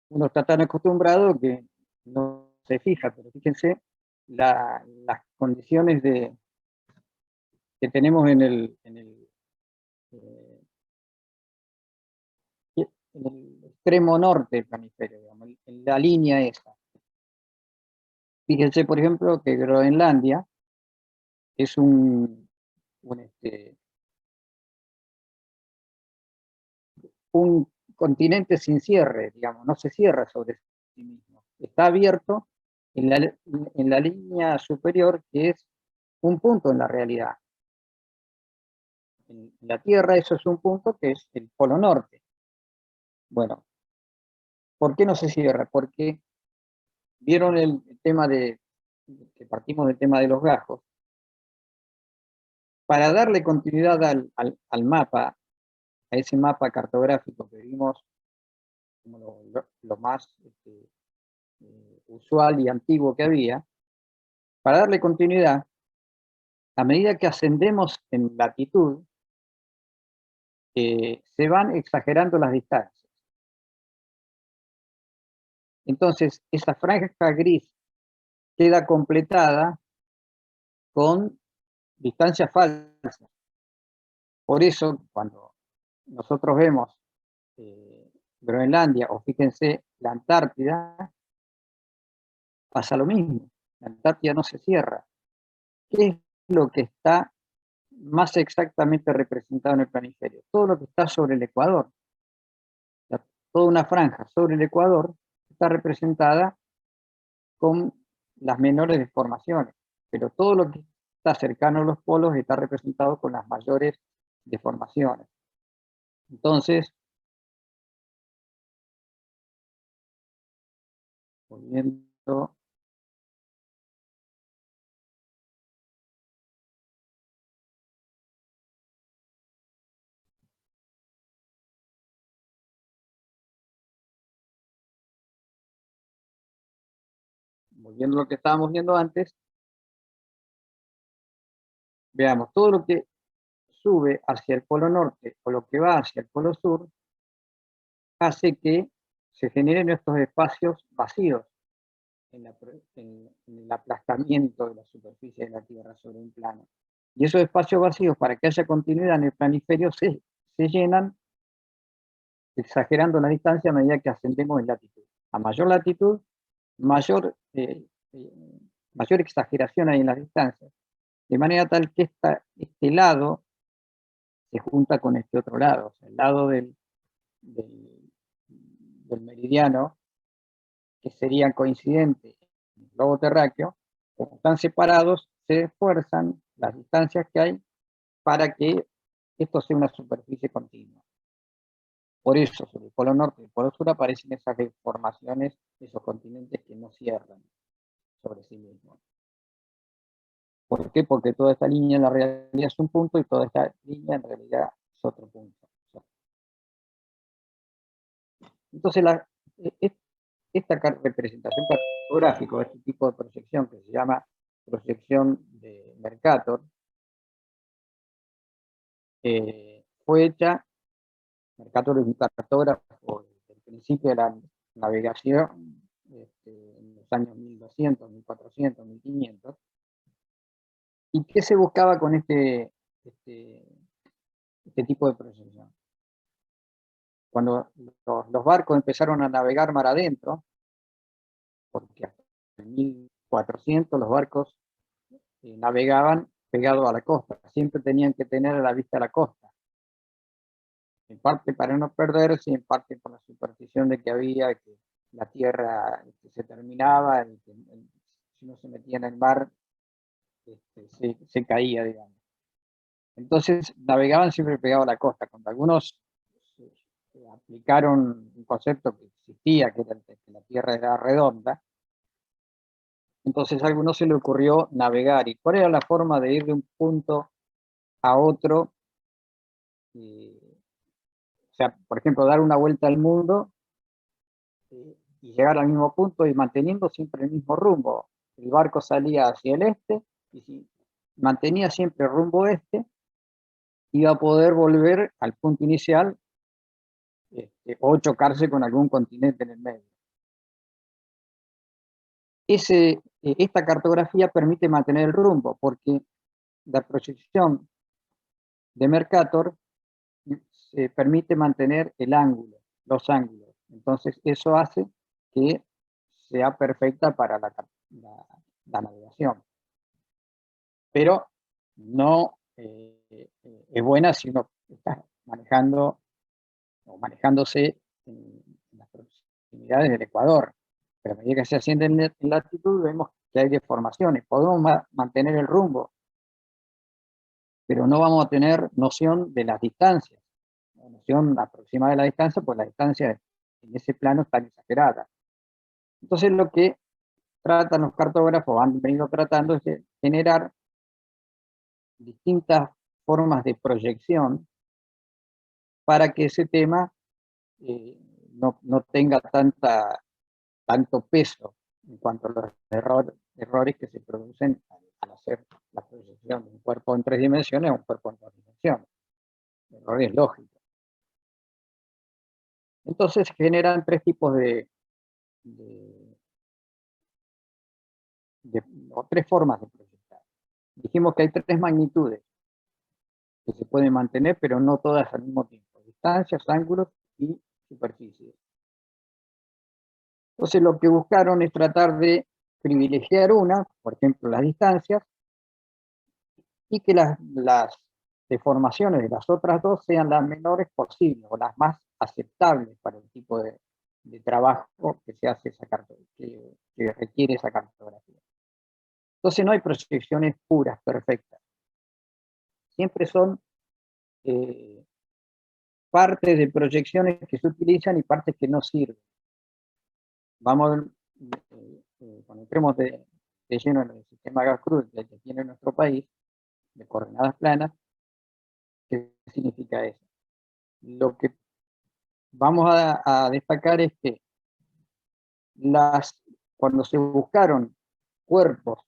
uno está tan acostumbrado que no se fija, pero fíjense las condiciones que tenemos eh, en el extremo norte del planiferio, digamos, en la línea esa. Fíjense, por ejemplo, que Groenlandia es un continente sin cierre, digamos, no se cierra sobre sí mismo. Está abierto en la línea superior, que es un punto en la realidad. En la Tierra eso es un punto que es el polo norte. Bueno, ¿por qué no se cierra? Porque vieron el tema que partimos del tema de los gajos. Para darle continuidad al mapa, a ese mapa cartográfico que vimos como lo más usual y antiguo que había, para darle continuidad, a medida que ascendemos en latitud, se van exagerando las distancias. Entonces, esa franja gris queda completada con distancias falsas. Por eso, cuando nosotros vemos Groenlandia, o fíjense, la Antártida, pasa lo mismo. La Antártida no se cierra. ¿Qué es lo que está más exactamente representado en el planiferio? Todo lo que está sobre el ecuador. Toda una franja sobre el ecuador está representada con las menores deformaciones, pero todo lo que está cercano a los polos está representado con las mayores deformaciones. Entonces, volviendo a lo que estábamos viendo antes, veamos, todo lo que sube hacia el polo norte o lo que va hacia el polo sur hace que se generen estos espacios vacíos en el aplastamiento de la superficie de la Tierra sobre un plano. Y esos espacios vacíos, para que haya continuidad en el planiferio, se llenan exagerando la distancia a medida que ascendemos en latitud. A mayor latitud, mayor, mayor exageración hay en las distancias, de manera tal que este lado se junta con este otro lado, o sea, el lado del meridiano, que sería coincidente en el globo terráqueo, como están separados, se esfuerzan las distancias que hay para que esto sea una superficie continua. Por eso, sobre el polo norte y el polo sur aparecen esas deformaciones, esos continentes que no cierran sobre sí mismos. ¿Por qué? Porque toda esta línea en la realidad es un punto y toda esta línea en realidad es otro punto. Entonces, esta representación cartográfica, este tipo de proyección que se llama proyección de Mercator, fue hecha. Mercator es un cartógrafo desde el principio de la navegación, en los años 1200, 1400, 1500. ¿Y qué se buscaba con este tipo de proyección? Cuando los barcos empezaron a navegar mar adentro, porque hasta en 1400 los barcos navegaban pegados a la costa, siempre tenían que tener a la vista la costa, en parte para no perderse, en parte por la superstición de que había, que la tierra se terminaba, y que si no se metía en el mar, se caía, digamos. Entonces navegaban siempre pegados a la costa. Cuando algunos aplicaron un concepto que existía, que la tierra era redonda, entonces a algunos se le ocurrió navegar. ¿Y cuál era la forma de ir de un punto a otro? O sea, por ejemplo, dar una vuelta al mundo y llegar al mismo punto y manteniendo siempre el mismo rumbo. El barco salía hacia el este y si mantenía siempre rumbo este, iba a poder volver al punto inicial o chocarse con algún continente en el medio. Esta cartografía permite mantener el rumbo, porque la proyección de Mercator se permite mantener el ángulo, los ángulos. Entonces eso hace que sea perfecta para la navegación. Pero no es buena si uno está manejando o manejándose en las proximidades del Ecuador. Pero a medida que se asciende en latitud vemos que hay deformaciones. Podemos mantener el rumbo, pero no vamos a tener noción de las distancias. La noción aproximada de la distancia, pues la distancia en ese plano está exagerada. Entonces lo que tratan los cartógrafos, han venido tratando, es de generar distintas formas de proyección para que ese tema no tenga tanto peso en cuanto a los errores que se producen al hacer la proyección de un cuerpo en 3 dimensiones a un cuerpo en 2 dimensiones. Errores lógicos. Entonces se generan 3 tipos o 3 formas de proyectar. Dijimos que hay 3 magnitudes que se pueden mantener, pero no todas al mismo tiempo: distancias, ángulos y superficies. Entonces lo que buscaron es tratar de privilegiar una, por ejemplo las distancias, y que las deformaciones de las otras dos sean las menores posibles o las más aceptables para el tipo de trabajo que se hace que requiere esa cartografía. Entonces no hay proyecciones puras, perfectas. Siempre son partes de proyecciones que se utilizan y partes que no sirven. Vamos, cuando entremos de lleno en el sistema Gas-Cruz que tiene nuestro país, de coordenadas planas, ¿qué significa eso? Lo que vamos a destacar es que cuando se buscaron cuerpos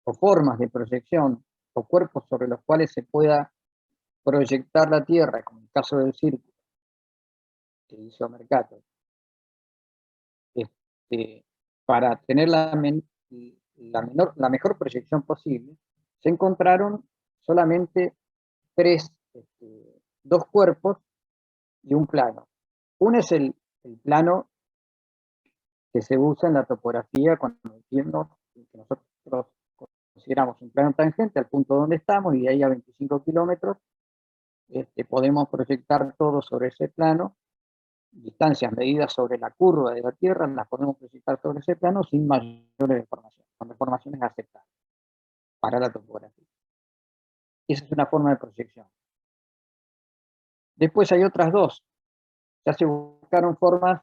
o formas de proyección o cuerpos sobre los cuales se pueda proyectar la Tierra, como el caso del círculo que hizo Mercator, para tener la mejor proyección posible, se encontraron solamente dos cuerpos y un plano. Uno es el plano que se usa en la topografía cuando que nosotros consideramos un plano tangente al punto donde estamos y de ahí a 25 kilómetros podemos proyectar todo sobre ese plano. Distancias medidas sobre la curva de la Tierra las podemos proyectar sobre ese plano sin mayores deformaciones, con deformaciones aceptables para la topografía. Esa es una forma de proyección. Después hay otras dos. Ya se buscaron formas,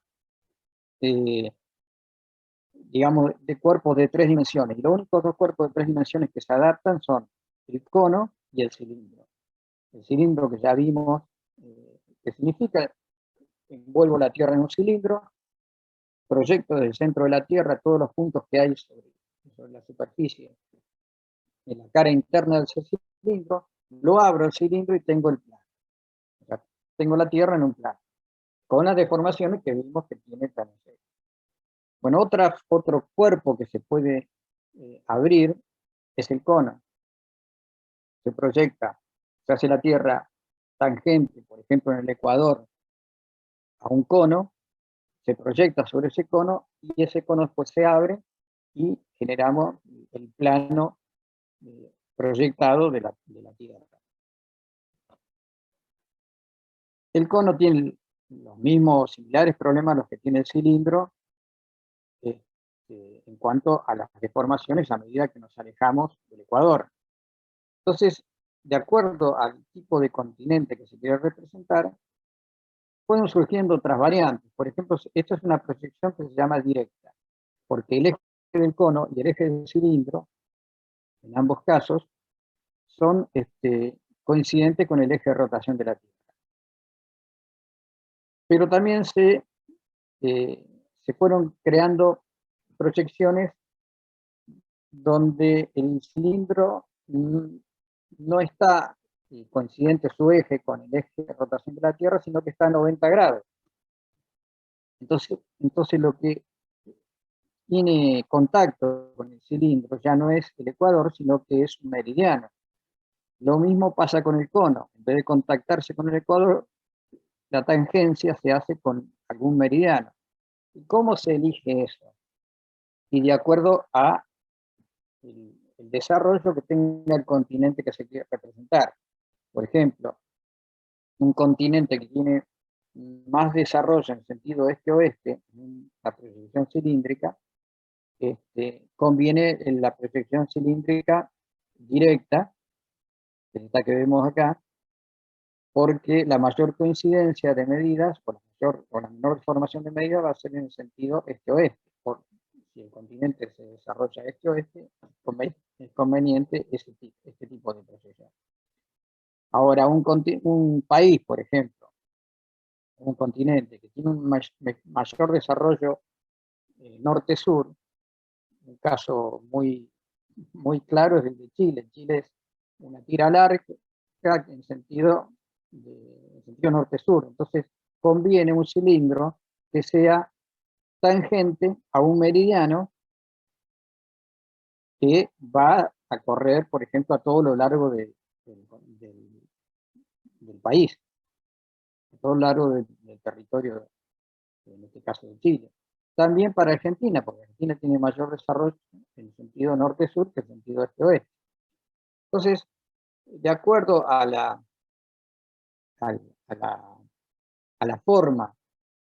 digamos, de cuerpos de 3 dimensiones. Y los únicos dos cuerpos de 3 dimensiones que se adaptan son el cono y el cilindro. El cilindro que ya vimos, que significa envuelvo la Tierra en un cilindro, proyecto desde el centro de la Tierra todos los puntos que hay sobre la superficie, en la cara interna del cilindro, lo abro el cilindro y tengo el plano. O sea, tengo la Tierra en un plano, con las deformaciones que vimos que tiene también. Bueno, otro cuerpo que se puede abrir es el cono. Se proyecta, se hace la Tierra tangente, por ejemplo en el Ecuador, a un cono, se proyecta sobre ese cono y ese cono después se abre y generamos el plano proyectado de la Tierra. El cono tiene los mismos similares problemas a los que tiene el cilindro en cuanto a las deformaciones a medida que nos alejamos del Ecuador. Entonces, de acuerdo al tipo de continente que se quiere representar, pueden surgiendo otras variantes. Por ejemplo, esta es una proyección que se llama directa, porque el eje del cono y el eje del cilindro, en ambos casos, son coincidentes con el eje de rotación de la Tierra. Pero también se fueron creando proyecciones donde el cilindro no está coincidente su eje con el eje de rotación de la Tierra, sino que está a 90 grados. Entonces lo que tiene contacto con el cilindro ya no es el ecuador, sino que es un meridiano. Lo mismo pasa con el cono. En vez de contactarse con el ecuador, la tangencia se hace con algún meridiano. ¿Y cómo se elige eso? Y de acuerdo a el desarrollo que tenga el continente que se quiere representar. Por ejemplo, un continente que tiene más desarrollo en sentido este-oeste, la proyección cilíndrica, conviene en la proyección cilíndrica directa, esta que vemos acá, porque la mayor coincidencia de medidas, o la menor formación de medidas va a ser en el sentido este-oeste. Si el continente se desarrolla este-oeste, es conveniente este tipo de proyección. Ahora, un país, por ejemplo, un continente que tiene un mayor desarrollo norte-sur, un caso muy claro es el de Chile. Chile es una tira larga en sentido norte-sur. Entonces, conviene un cilindro que sea tangente a un meridiano que va a correr, por ejemplo, a todo lo largo del país, a todo lo largo del territorio, en este caso de Chile. También para Argentina, porque Argentina tiene mayor desarrollo en el sentido norte-sur que en el sentido este-oeste. Entonces, de acuerdo a la forma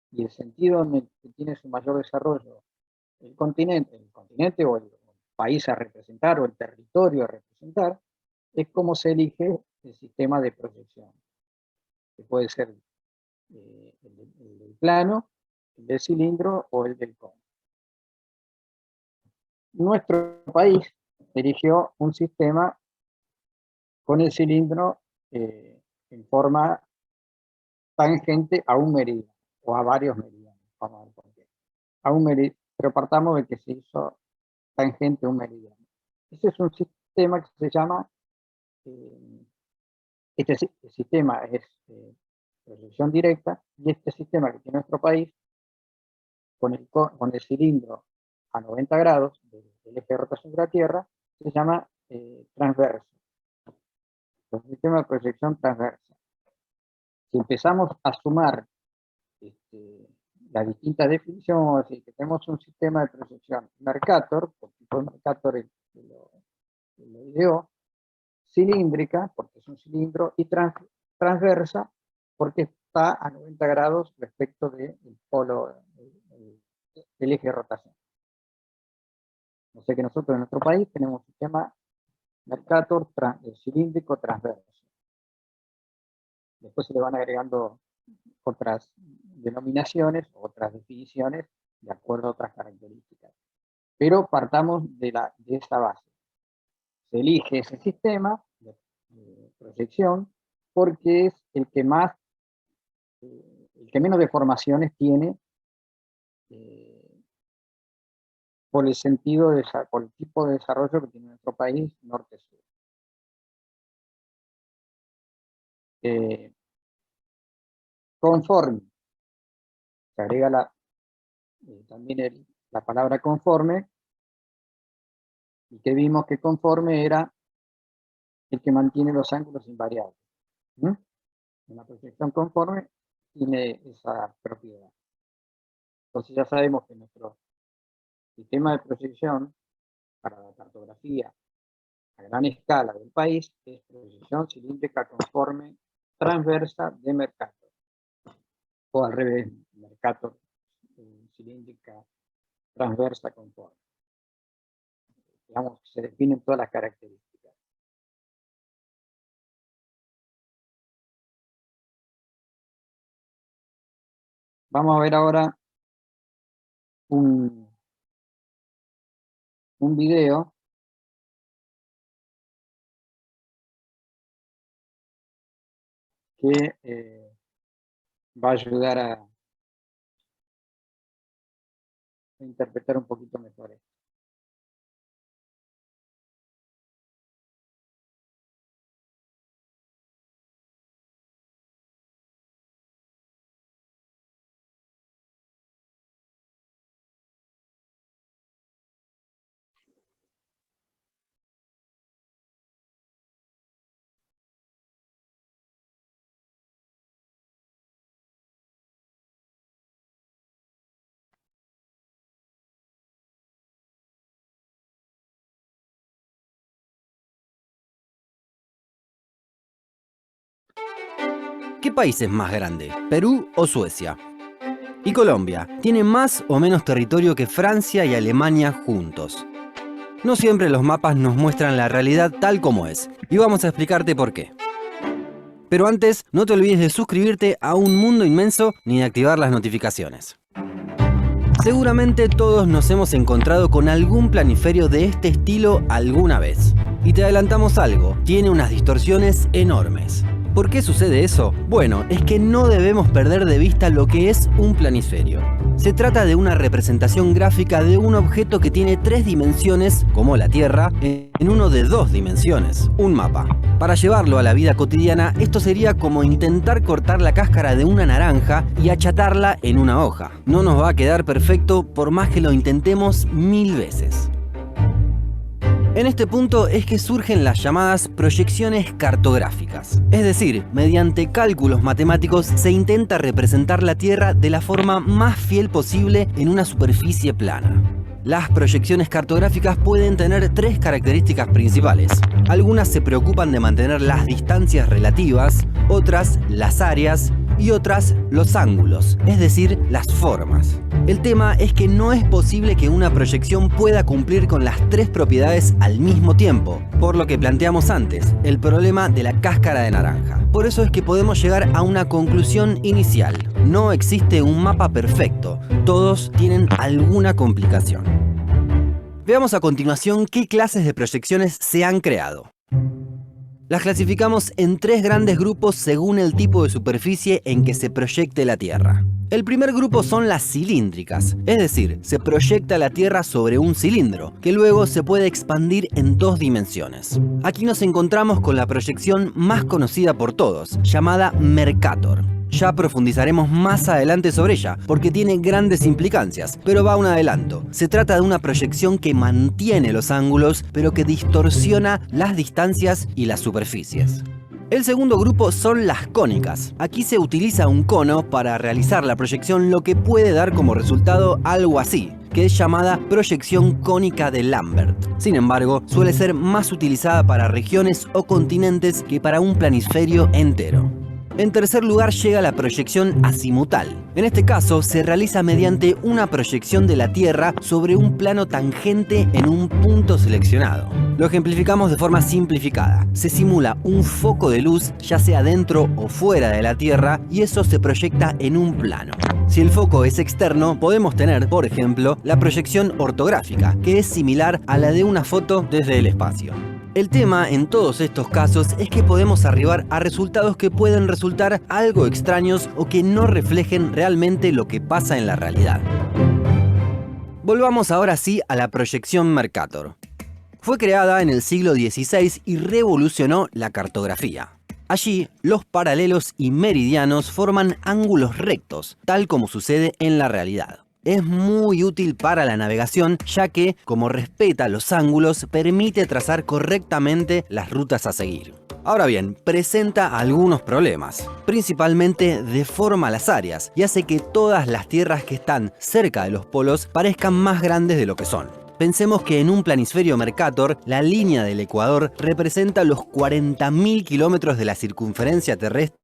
y el sentido en el que tiene su mayor desarrollo el continente o el país a representar o el territorio a representar, es como se elige el sistema de proyección, que puede ser el del plano, el del cilindro o el del cono. Nuestro país eligió un sistema con el cilindro en forma tangente a un meridiano o a varios meridianos. Vamos a ver por qué. A un meridiano, pero partamos de que se hizo tangente a un meridiano. Ese es un sistema que se llama, este sistema es proyección directa, y este sistema que tiene nuestro país, con el cilindro a 90 grados del eje de rotación de la Tierra, se llama transverso. El sistema de proyección transversa. Si empezamos a sumar las distintas definiciones, y que tenemos un sistema de proyección Mercator, por tipo Mercator que lo ideó, cilíndrica, porque es un cilindro, y transversa, porque está a 90 grados respecto del polo, del eje de rotación. O sea que nosotros en nuestro país tenemos un sistema Mercator cilíndrico transverso. Después se le van agregando otras denominaciones, otras definiciones, de acuerdo a otras características. Pero partamos de esa base. Se elige ese sistema de proyección porque es el que menos deformaciones tiene por el por el tipo de desarrollo que tiene nuestro país norte-sur. Conforme. Se agrega también la palabra conforme, y que vimos que conforme era el que mantiene los ángulos invariables. Una proyección conforme tiene esa propiedad. Entonces ya sabemos que nuestro sistema de proyección para la cartografía a gran escala del país es proyección cilíndrica conforme transversa de Mercator. O al revés, Mercator cilíndrica transversa conforme. Digamos que se definen todas las características. Vamos a ver ahora un video que va a ayudar a interpretar un poquito mejor esto. ¿Qué país es más grande, Perú o Suecia? Y Colombia, ¿tiene más o menos territorio que Francia y Alemania juntos? No siempre los mapas nos muestran la realidad tal como es, y vamos a explicarte por qué. Pero antes, no te olvides de suscribirte a Un Mundo Inmenso ni de activar las notificaciones. Seguramente todos nos hemos encontrado con algún planiferio de este estilo alguna vez. Y te adelantamos algo, tiene unas distorsiones enormes. ¿Por qué sucede eso? Bueno, es que no debemos perder de vista lo que es un planisferio. Se trata de una representación gráfica de un objeto que tiene 3 dimensiones, como la Tierra, en uno de 2 dimensiones, un mapa. Para llevarlo a la vida cotidiana, esto sería como intentar cortar la cáscara de una naranja y achatarla en una hoja. No nos va a quedar perfecto por más que lo intentemos 1000 veces. En este punto es que surgen las llamadas proyecciones cartográficas. Es decir, mediante cálculos matemáticos se intenta representar la Tierra de la forma más fiel posible en una superficie plana. Las proyecciones cartográficas pueden tener 3 características principales. Algunas se preocupan de mantener las distancias relativas, otras las áreas y otras los ángulos, es decir, las formas. El tema es que no es posible que una proyección pueda cumplir con las tres propiedades al mismo tiempo, por lo que planteamos antes, el problema de la cáscara de naranja. Por eso es que podemos llegar a una conclusión inicial. No existe un mapa perfecto, todos tienen alguna complicación. Veamos a continuación qué clases de proyecciones se han creado. Las clasificamos en tres grandes grupos según el tipo de superficie en que se proyecte la Tierra. El primer grupo son las cilíndricas, es decir, se proyecta la Tierra sobre un cilindro, que luego se puede expandir en dos dimensiones. Aquí nos encontramos con la proyección más conocida por todos, llamada Mercator. Ya profundizaremos más adelante sobre ella, porque tiene grandes implicancias, pero va un adelanto. Se trata de una proyección que mantiene los ángulos, pero que distorsiona las distancias y las superficies. El segundo grupo son las cónicas. Aquí se utiliza un cono para realizar la proyección, lo que puede dar como resultado algo así, que es llamada proyección cónica de Lambert. Sin embargo, suele ser más utilizada para regiones o continentes que para un planisferio entero. En tercer lugar llega la proyección azimutal. En este caso se realiza mediante una proyección de la Tierra sobre un plano tangente en un punto seleccionado. Lo ejemplificamos de forma simplificada. Se simula un foco de luz, ya sea dentro o fuera de la Tierra, y eso se proyecta en un plano. Si el foco es externo, podemos tener, por ejemplo, la proyección ortográfica, que es similar a la de una foto desde el espacio. El tema en todos estos casos es que podemos arribar a resultados que pueden resultar algo extraños o que no reflejen realmente lo que pasa en la realidad. Volvamos ahora sí a la proyección Mercator. Fue creada en el siglo XVI y revolucionó la cartografía. Allí, los paralelos y meridianos forman ángulos rectos, tal como sucede en la realidad. Es muy útil para la navegación, ya que, como respeta los ángulos, permite trazar correctamente las rutas a seguir. Ahora bien, presenta algunos problemas. Principalmente deforma las áreas y hace que todas las tierras que están cerca de los polos parezcan más grandes de lo que son. Pensemos que en un planisferio Mercator, la línea del ecuador representa los 40.000 kilómetros de la circunferencia terrestre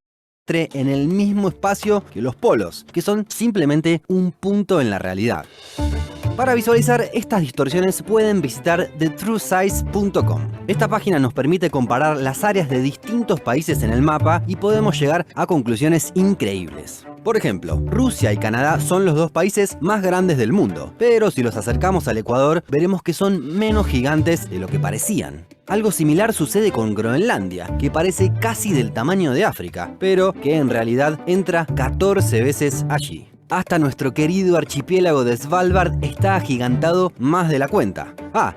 en el mismo espacio que los polos, que son simplemente un punto en la realidad. Para visualizar estas distorsiones pueden visitar thetruesize.com. Esta página nos permite comparar las áreas de distintos países en el mapa y podemos llegar a conclusiones increíbles. Por ejemplo, Rusia y Canadá son los dos países más grandes del mundo, pero si los acercamos al Ecuador, veremos que son menos gigantes de lo que parecían. Algo similar sucede con Groenlandia, que parece casi del tamaño de África, pero que en realidad entra 14 veces allí. Hasta nuestro querido archipiélago de Svalbard está agigantado más de la cuenta.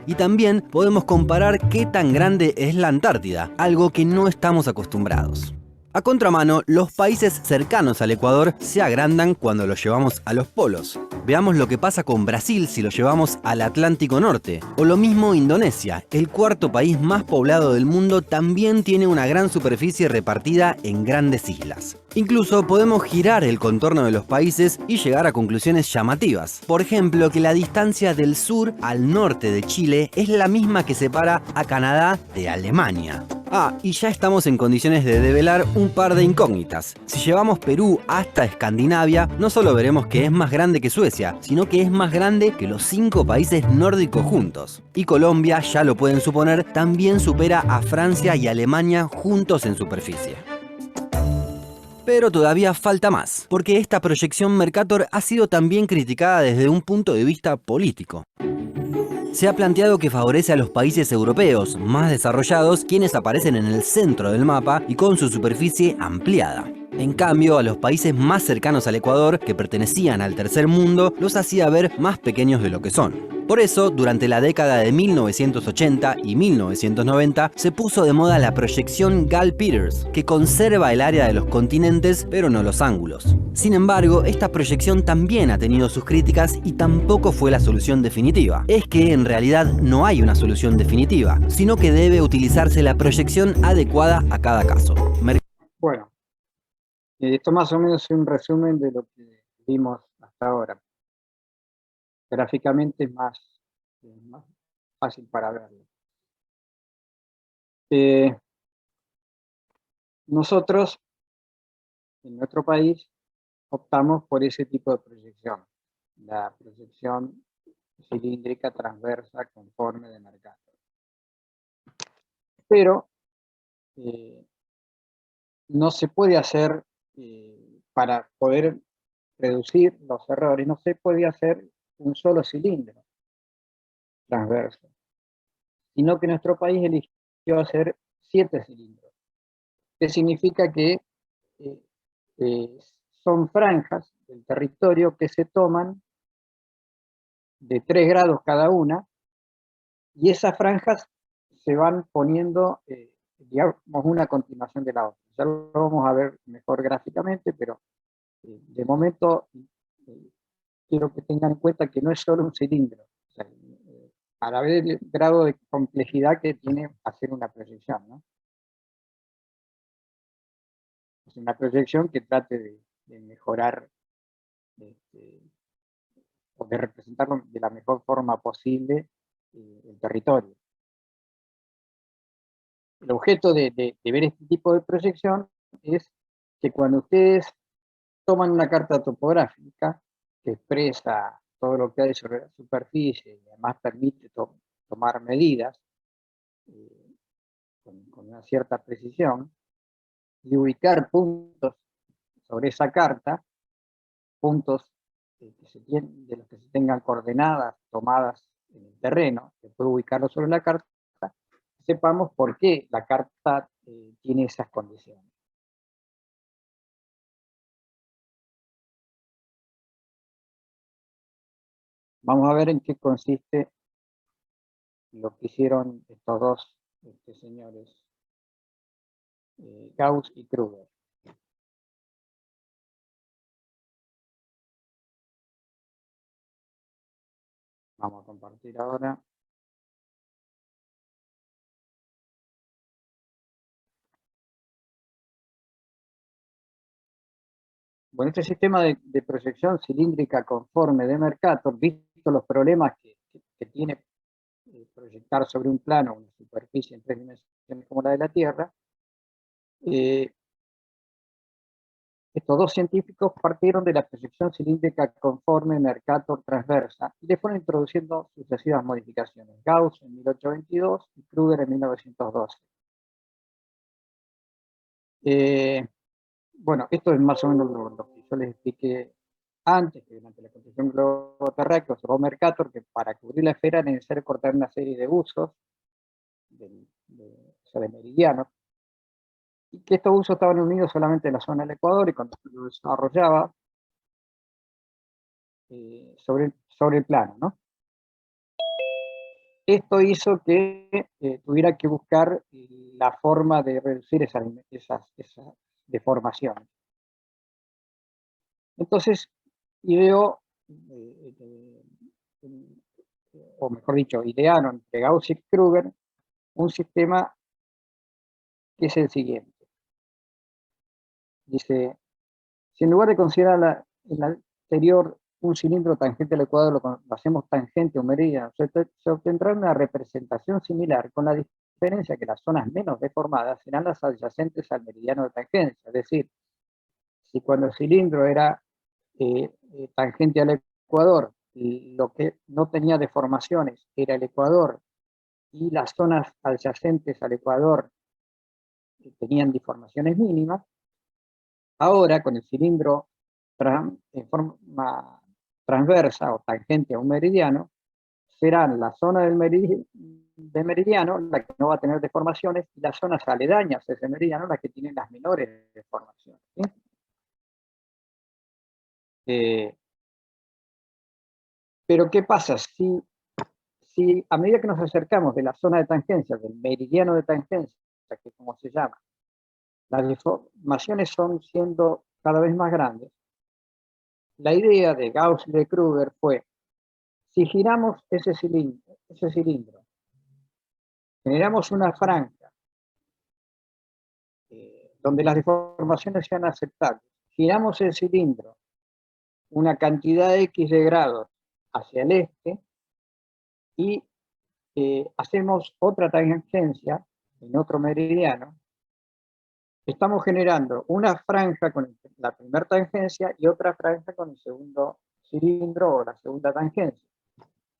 Y también podemos comparar qué tan grande es la Antártida, algo que no estamos acostumbrados. A contramano, los países cercanos al Ecuador se agrandan cuando los llevamos a los polos. Veamos lo que pasa con Brasil si lo llevamos al Atlántico Norte. O lo mismo Indonesia, el cuarto país más poblado del mundo, también tiene una gran superficie repartida en grandes islas. Incluso podemos girar el contorno de los países y llegar a conclusiones llamativas. Por ejemplo, que la distancia del sur al norte de Chile es la misma que separa a Canadá de Alemania. Y ya estamos en condiciones de develar un par de incógnitas. Si llevamos Perú hasta Escandinavia, no solo veremos que es más grande que Suecia, sino que es más grande que los 5 países nórdicos juntos. Y Colombia, ya lo pueden suponer, también supera a Francia y Alemania juntos en superficie. Pero todavía falta más, porque esta proyección Mercator ha sido también criticada desde un punto de vista político. Se ha planteado que favorece a los países europeos más desarrollados, quienes aparecen en el centro del mapa y con su superficie ampliada. En cambio, a los países más cercanos al Ecuador, que pertenecían al tercer mundo, los hacía ver más pequeños de lo que son. Por eso, durante la década de 1980 y 1990, se puso de moda la proyección Gall-Peters, que conserva el área de los continentes, pero no los ángulos. Sin embargo, esta proyección también ha tenido sus críticas y tampoco fue la solución definitiva. Es que en realidad no hay una solución definitiva, sino que debe utilizarse la proyección adecuada a cada caso. Bueno, esto más o menos es un resumen de lo que vimos hasta ahora. Gráficamente es más fácil para verlo. Nosotros, en nuestro país, optamos por ese tipo de proyección, la proyección cilíndrica transversa conforme de Mercator. Pero no se puede hacer, para poder reducir los errores, no se puede hacer un solo cilindro transverso, sino que nuestro país eligió hacer 7 cilindros, que significa que son franjas del territorio que se toman de 3 grados cada una, y esas franjas se van poniendo, digamos, una a continuación de la otra. Ya lo vamos a ver mejor gráficamente, pero de momento quiero que tengan en cuenta que no es solo un cilindro. O sea, para ver el grado de complejidad que tiene hacer una proyección, ¿no? Es una proyección que trate de mejorar o de representarlo de la mejor forma posible el territorio. El objeto de ver este tipo de proyección es que cuando ustedes toman una carta topográfica que expresa todo lo que hay sobre la superficie y además permite tomar medidas con una cierta precisión y ubicar puntos sobre esa carta, puntos de los que se tengan coordenadas tomadas en el terreno, se puede ubicarlo sobre la carta, sepamos por qué la carta tiene esas condiciones. Vamos a ver en qué consiste lo que hicieron estos dos señores, Gauss y Kruger. Vamos a compartir ahora. Bueno, este sistema de proyección cilíndrica conforme de Mercator, visto los problemas que tiene proyectar sobre un plano una superficie en 3 dimensiones como la de la Tierra, estos dos científicos partieron de la proyección cilíndrica conforme Mercator transversa y le fueron introduciendo sucesivas modificaciones. Gauss en 1822 y Kruger en 1912. Bueno, esto es más o menos lo que yo les expliqué antes, que durante la construcción globo-terráquea observó Mercator que para cubrir la esfera era necesario cortar una serie de usos, o sea, de meridianos, y que estos usos estaban unidos solamente en la zona del Ecuador y cuando se lo desarrollaba sobre el plano, ¿no? Esto hizo que tuviera que buscar la forma de reducir esas deformaciones. Entonces, ideó, o mejor dicho, idearon entre Gauss y Kruger un sistema que es el siguiente. Dice, si en lugar de considerar el anterior un cilindro tangente al ecuador lo hacemos tangente a un meridiano, se obtendrá una representación similar, con la diferencia que las zonas menos deformadas serán las adyacentes al meridiano de tangencia. Es decir, si cuando el cilindro era tangente al ecuador, y lo que no tenía deformaciones era el ecuador, y las zonas adyacentes al ecuador tenían deformaciones mínimas, ahora con el cilindro en forma transversa o tangente a un meridiano, serán la zona del meridiano la que no va a tener deformaciones y las zonas aledañas a ese meridiano las que tienen las menores deformaciones. ¿Sí? Pero ¿qué pasa? Si a medida que nos acercamos de la zona de tangencia, del meridiano de tangencia, que es como se llama, las deformaciones son siendo cada vez más grandes, la idea de Gauss y de Kruger fue, si giramos ese cilindro generamos una franja donde las deformaciones sean aceptables, giramos el cilindro una cantidad X de grados hacia el este y hacemos otra tangencia en otro meridiano, estamos generando una franja con la primera tangencia y otra franja con el segundo cilindro o la segunda tangencia.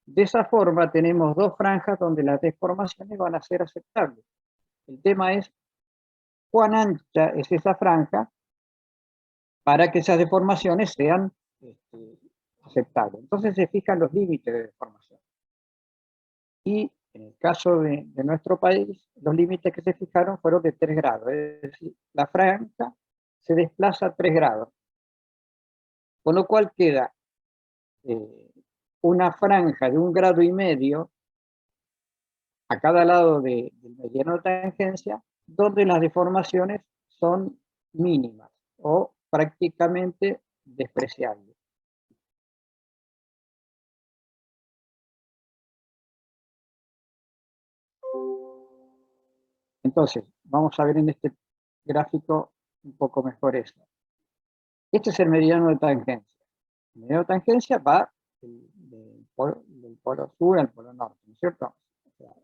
De esa forma tenemos dos franjas donde las deformaciones van a ser aceptables. El tema es cuán ancha es esa franja para que esas deformaciones sean aceptables. Entonces se fijan los límites de deformación. Y en el caso de nuestro país, los límites que se fijaron fueron de 3 grados. Es decir, la franja se desplaza 3 grados. Con lo cual queda una franja de 1,5 grados a cada lado del meridiano de tangencia, donde las deformaciones son mínimas o prácticamente despreciables. Entonces, vamos a ver en este gráfico un poco mejor eso. Este es el meridiano de tangencia. El meridiano de tangencia va del polo sur al polo norte, ¿no es cierto? O sea,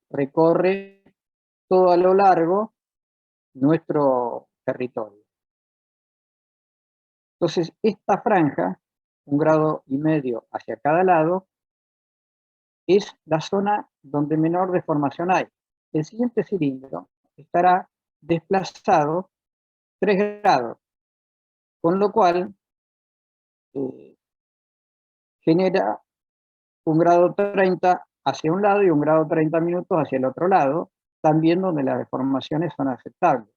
recorre todo a lo largo nuestro territorio. Entonces, esta franja, 1,5 grados hacia cada lado, es la zona donde menor deformación hay. El siguiente cilindro estará desplazado 3 grados, con lo cual genera 1,30 grados hacia un lado y 1,30 grados hacia el otro lado, también donde las deformaciones son aceptables.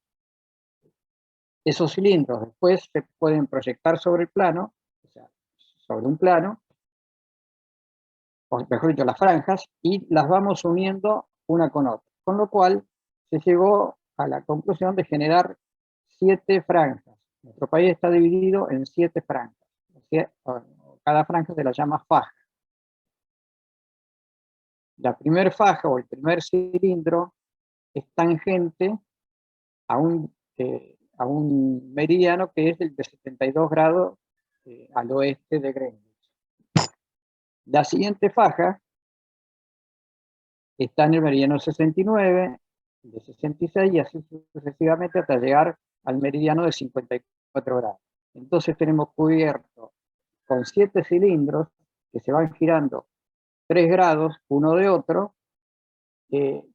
Esos cilindros después se pueden proyectar sobre el plano, o sea, sobre un plano, o mejor dicho, las franjas, y las vamos uniendo una con otra. Con lo cual se llegó a la conclusión de generar 7 franjas. Nuestro país está dividido en 7 franjas. Cada franja se la llama faja. La primera faja o el primer cilindro es tangente a un meridiano que es el de 72 grados al oeste de Greenwich. La siguiente faja está en el meridiano 69, de 66 y así sucesivamente hasta llegar al meridiano de 54 grados. Entonces tenemos cubierto con 7 cilindros que se van girando 3 grados uno de otro,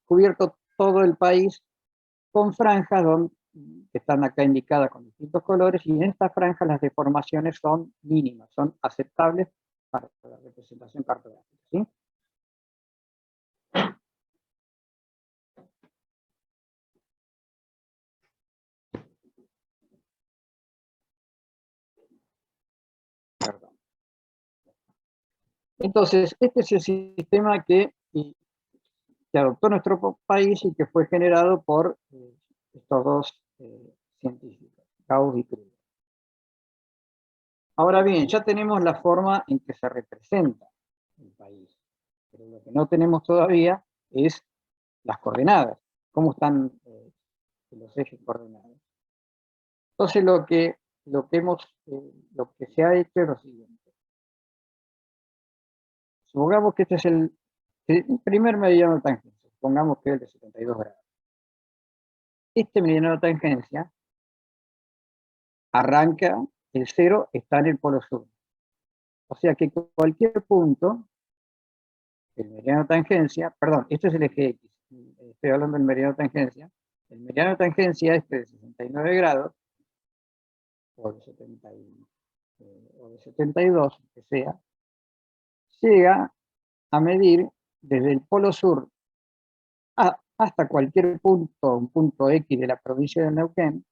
cubierto todo el país con franjas que están acá indicadas con distintos colores, y en estas franjas las deformaciones son mínimas, son aceptables para la representación cartográfica, ¿sí? Perdón. Entonces, este es el sistema que adoptó nuestro país y que fue generado por estos dos científicos, Gauss y Krüger. Ahora bien, ya tenemos la forma en que se representa el país, pero lo que no tenemos todavía es las coordenadas, cómo están los ejes coordenados. Entonces lo que se ha hecho es lo siguiente. Supongamos que este es el primer meridiano de tangencia, supongamos que es el de 72 grados. Este meridiano de tangencia arranca, el 0 está en el polo sur. O sea que cualquier punto, el meridiano de tangencia, perdón, este es el eje X, estoy hablando del meridiano de tangencia. El meridiano de tangencia, este de 69 grados, o de 72, que sea, llega a medir desde el polo sur hasta cualquier punto, un punto X de la provincia de Neuquén,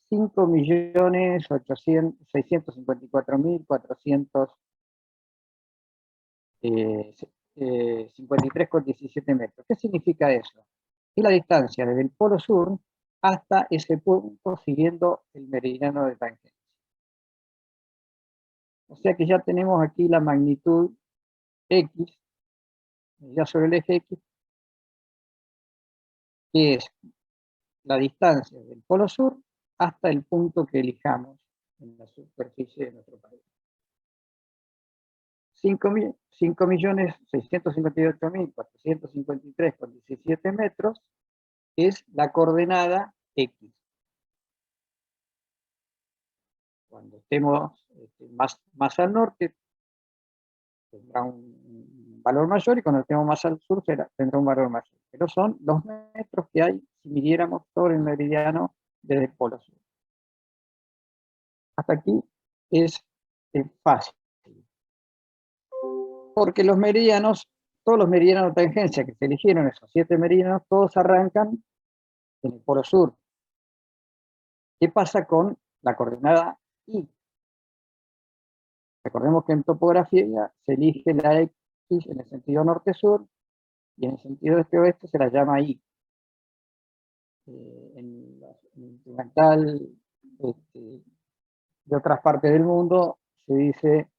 5.854.453,17 metros. ¿Qué significa eso? Es la distancia desde el polo sur hasta ese punto siguiendo el meridiano de tangencia. O sea que ya tenemos aquí la magnitud X, ya sobre el eje X, que es la distancia del polo sur hasta el punto que elijamos en la superficie de nuestro país. 5.658.453,17 metros es la coordenada X. Cuando estemos más al norte, tendrá un valor mayor, y cuando estemos más al sur tendrá un valor mayor. Pero son los metros que hay si midiéramos sobre el meridiano desde el polo sur. Hasta aquí es fácil. Porque los meridianos, todos los meridianos de tangencia que se eligieron, esos 7 meridianos, todos arrancan en el polo sur. ¿Qué pasa con la coordenada Y? Recordemos que en topografía se elige la X en el sentido norte-sur, y en el sentido este-oeste se la llama Y. En el instrumental de otras partes del mundo se dice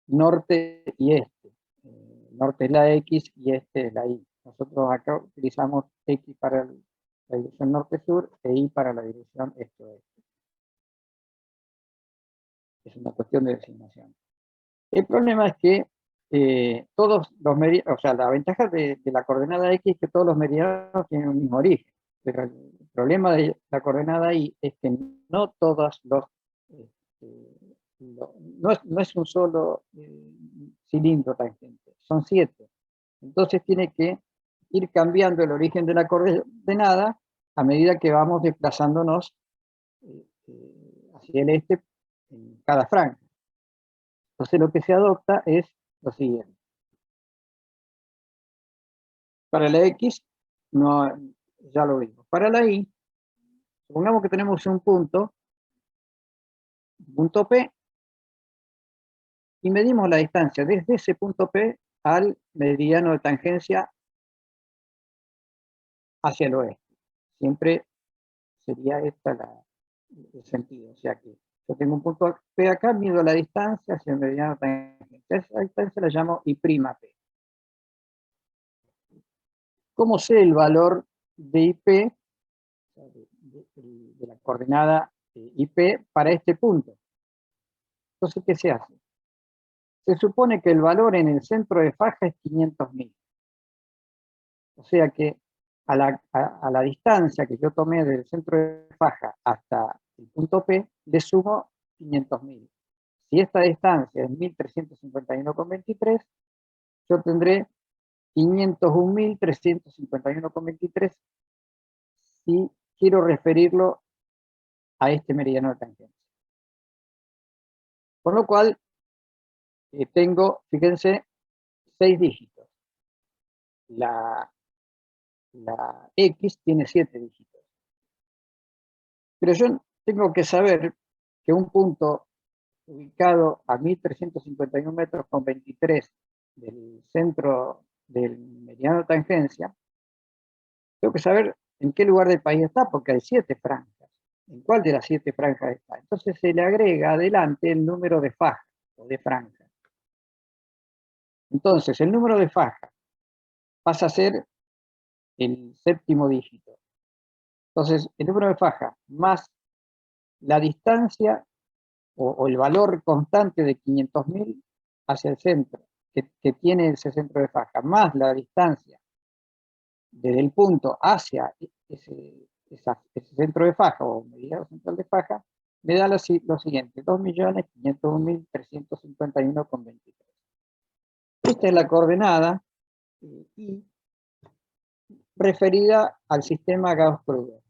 norte y este. Norte es la X y este es la Y. Nosotros acá utilizamos X para la dirección norte-sur e Y para la dirección este-oeste. Es una cuestión de designación. El problema es que todos los meridianos, o sea, la ventaja de la coordenada X es que todos los meridianos tienen un mismo origen, pero el problema de la coordenada Y es que no todos no es un solo cilindro tangente, son 7. Entonces tiene que ir cambiando el origen de la coordenada a medida que vamos desplazándonos hacia el este en cada franja. Entonces lo que se adopta es lo siguiente. Para la X, no, ya lo vimos. Para la Y, supongamos que tenemos un punto P, y medimos la distancia desde ese punto P al meridiano de tangencia hacia el oeste. Siempre sería este el sentido. O sea que yo tengo un punto P acá, mido la distancia hacia el meridiano de tangencia. Esa distancia la llamo I'P. ¿Cómo sé el valor de IP, de la coordenada IP para este punto? Entonces, ¿qué se hace? Se supone que el valor en el centro de faja es 500.000. O sea que a la distancia que yo tomé del centro de faja hasta el punto P, le sumo 500.000. Si esta distancia es 1351,23, yo tendré 501.351,23 si quiero referirlo a este meridiano de tangencia. Con lo cual, tengo, fíjense, 6 dígitos. La X tiene 7 dígitos. Pero yo tengo que saber que un punto ubicado a 1351 metros con 23 del centro del meridiano de tangencia, tengo que saber en qué lugar del país está, porque hay 7 franjas. ¿En cuál de las 7 franjas está? Entonces se le agrega adelante el número de fajas o de franjas. Entonces el número de fajas pasa a ser el 7º dígito. Entonces el número de fajas más la distancia o el valor constante de 500.000 hacia el centro, que tiene ese centro de faja, más la distancia desde el punto hacia ese centro de faja o meridiano central de faja, me da lo siguiente: 2.501.351,23. Esta es la coordenada y referida al sistema Gauss-Krüger.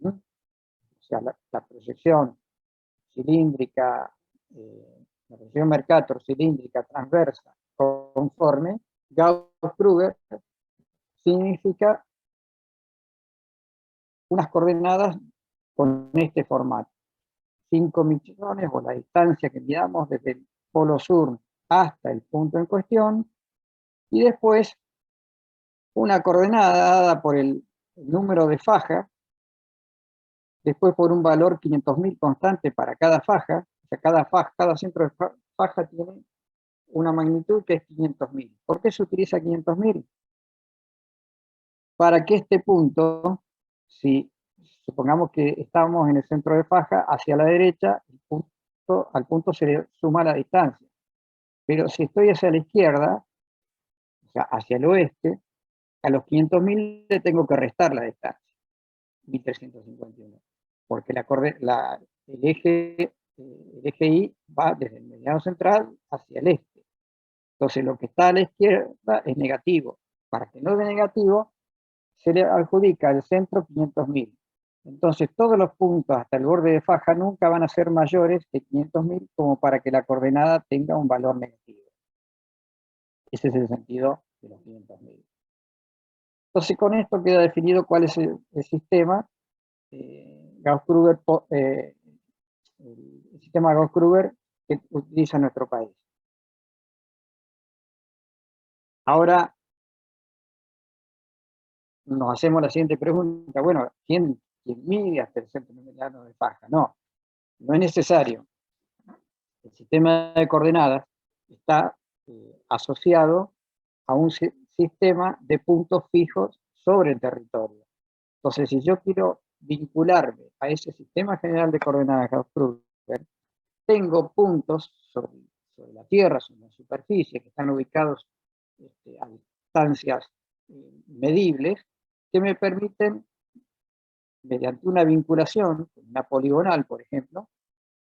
O sea, la proyección cilíndrica, la proyección Mercator cilíndrica transversa conforme Gauss-Krüger significa unas coordenadas con este formato. 5 millones, o la distancia que midamos desde el polo sur hasta el punto en cuestión, y después una coordenada dada por el número de faja, después por un valor 500.000 constante para cada faja. O sea, cada centro de faja tiene una magnitud que es 500.000. ¿Por qué se utiliza 500.000? Para que este punto, si supongamos que estamos en el centro de faja, hacia la derecha, al punto se le suma la distancia. Pero si estoy hacia la izquierda, o sea, hacia el oeste, A los 500.000 le tengo que restar la distancia, 1351, porque el eje Y va desde el mediano central hacia el este. Entonces lo que está a la izquierda es negativo. Para que no dé negativo, se le adjudica al centro 500.000. Entonces todos los puntos hasta el borde de faja nunca van a ser mayores que 500.000 como para que la coordenada tenga un valor negativo. Ese es el sentido de los 500.000. Entonces con esto queda definido cuál es el sistema Gauss-Kruger, el sistema Gauss-Kruger que utiliza nuestro país. Ahora nos hacemos la siguiente pregunta, bueno, ¿quién mide hasta el centro mediano de faja? No es necesario. El sistema de coordenadas está asociado a un sistema de puntos fijos sobre el territorio. Entonces, si yo quiero vincularme a ese sistema general de coordenadas Gauss-Kruger, tengo puntos sobre la Tierra, sobre la superficie, que están ubicados a distancias medibles, que me permiten, mediante una vinculación, una poligonal, por ejemplo,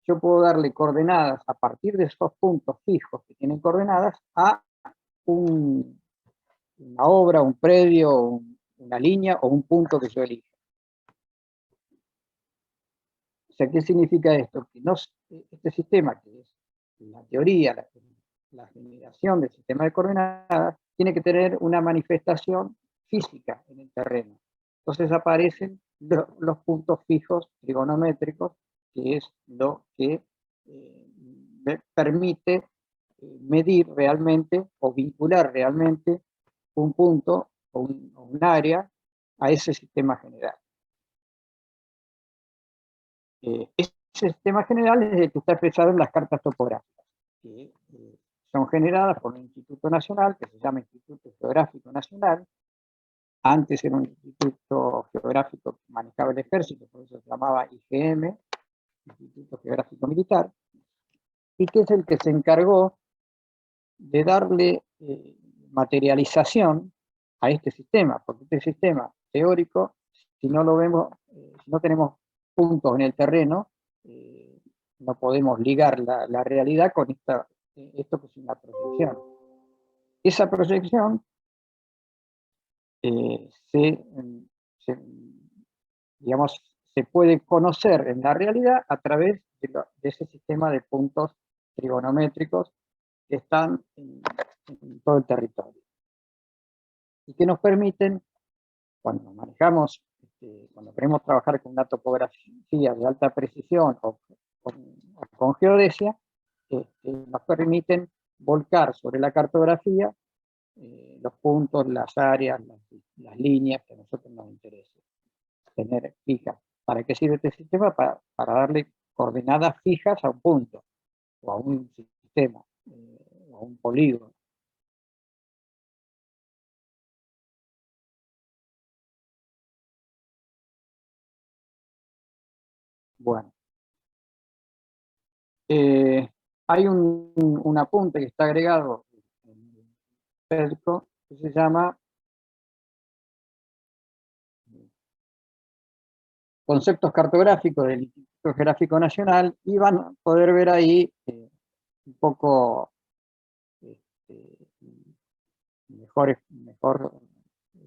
yo puedo darle coordenadas a partir de esos puntos fijos que tienen coordenadas a una obra, un predio, una línea o un punto que yo elija. O sea, ¿qué significa esto? Que este sistema, que es la teoría, la generación del sistema de coordenadas, tiene que tener una manifestación física en el terreno. Entonces aparecen los puntos fijos trigonométricos, que es lo que me permite medir realmente o vincular realmente un punto o un área a ese sistema general. Ese sistema general es el que está expresado en las cartas topográficas, que son generadas por un instituto nacional que se llama Instituto Geográfico Nacional. Antes era un instituto geográfico que manejaba el ejército, por eso se llamaba IGM, Instituto Geográfico Militar, y que es el que se encargó de darle materialización a este sistema, porque este sistema teórico, si no lo vemos, si no tenemos puntos en el terreno, no podemos ligar la realidad con esto que es una proyección. Esa proyección digamos, se puede conocer en la realidad a través de ese sistema de puntos trigonométricos que están en todo el territorio y que nos permiten, cuando manejamos, cuando queremos trabajar con una topografía de alta precisión o con geodesia, nos permiten volcar sobre la cartografía los puntos, las áreas, las líneas que a nosotros nos interesen tener fijas. ¿Para qué sirve este sistema? Para darle coordenadas fijas a un punto, o a un sistema, o a un polígono. Bueno, hay un apunte que está agregado en el PERCO que se llama Conceptos cartográficos del Instituto Geográfico Nacional, y van a poder ver ahí un poco mejor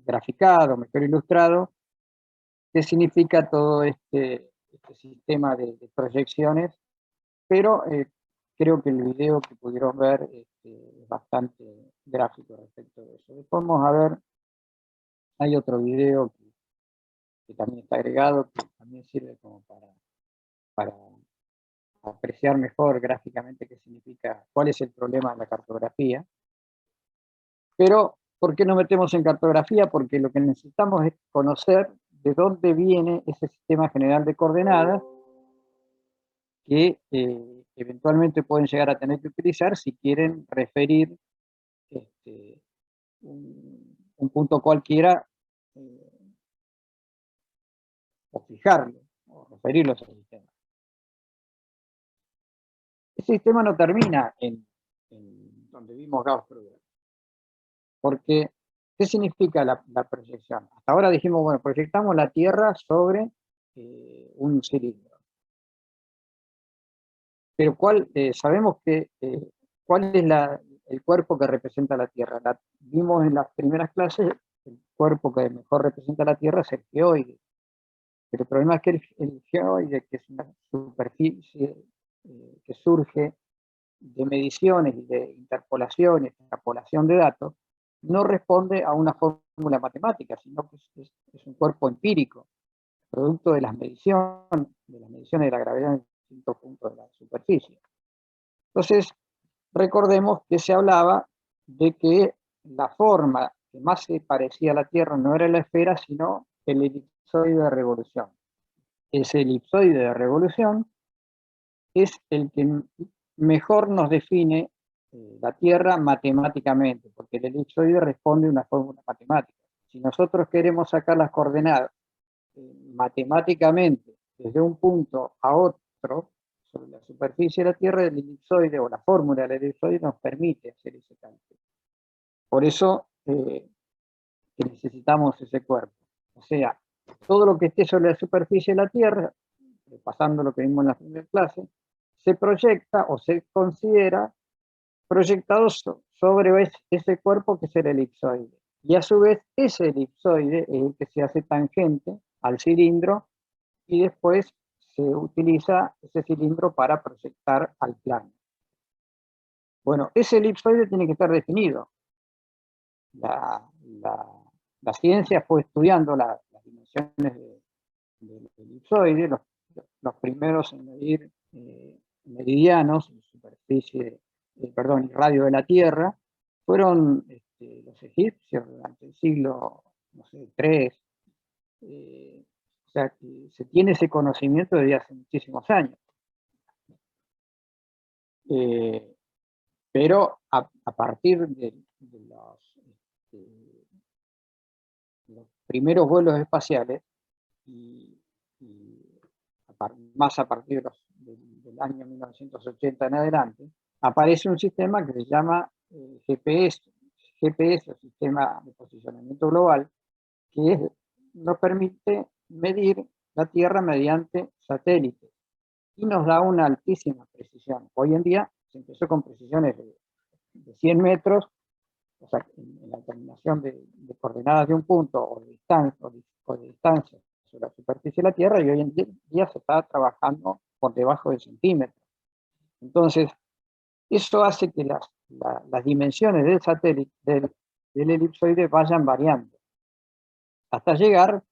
graficado, mejor ilustrado, qué significa todo este sistema de proyecciones, pero creo que el video que pudieron ver es bastante gráfico respecto de eso. Después vamos a ver, hay otro video que también está agregado, que también sirve como para apreciar mejor gráficamente qué significa, cuál es el problema de la cartografía. Pero, ¿por qué nos metemos en cartografía? Porque lo que necesitamos es conocer de dónde viene ese sistema general de coordenadas que eventualmente pueden llegar a tener que utilizar si quieren referir un punto cualquiera o fijarlo, o referirlo a ese sistema. Ese sistema no termina en donde vimos Gauss-Kruger, porque ¿Qué significa la proyección? Hasta ahora dijimos, bueno, proyectamos la Tierra sobre un cilindro. Pero sabemos cuál es el cuerpo que representa la Tierra. Vimos en las primeras clases, el cuerpo que mejor representa la Tierra es el geoide. Pero el problema es que el geoide, que es una superficie que surge de mediciones y de interpolación y extrapolación de datos, no responde a una fórmula matemática, sino que es un cuerpo empírico, producto de las mediciones de la gravedad en distintos puntos de la superficie. Entonces, recordemos que se hablaba de que la forma que más se parecía a la Tierra no era la esfera, sino el elipsoide de revolución. Ese elipsoide de revolución es el que mejor nos define la Tierra matemáticamente, porque el elipsoide responde a una fórmula matemática. Si nosotros queremos sacar las coordenadas matemáticamente desde un punto a otro sobre la superficie de la Tierra, el elipsoide o la fórmula del elipsoide nos permite hacer ese cálculo. Por eso que necesitamos ese cuerpo. O sea, todo lo que esté sobre la superficie de la Tierra, pasando lo que vimos en la primera clase, se proyecta o se considera proyectado sobre ese cuerpo que es el elipsoide. Y a su vez, ese elipsoide es el que se hace tangente al cilindro y después se utiliza ese cilindro para proyectar al plano. Bueno, ese elipsoide tiene que estar definido. La ciencia fue estudiando las dimensiones del elipsoide, los primeros en medir meridianos, superficie, perdón, radio de la Tierra, fueron los egipcios durante el siglo, no sé, 3. O sea, que se tiene ese conocimiento desde hace muchísimos años. Pero a partir de los primeros vuelos espaciales, y más a partir del año 1980 en adelante, aparece un sistema que se llama GPS, o Sistema de Posicionamiento Global, que nos permite medir la Tierra mediante satélites y nos da una altísima precisión. Hoy en día se empezó con precisiones de 100 metros, o sea, en la determinación de coordenadas de un punto o de distancia sobre la superficie de la Tierra, y hoy en día se está trabajando por debajo de centímetros. Entonces, eso hace que las dimensiones del satélite, del elipsoide, vayan variando, hasta llegar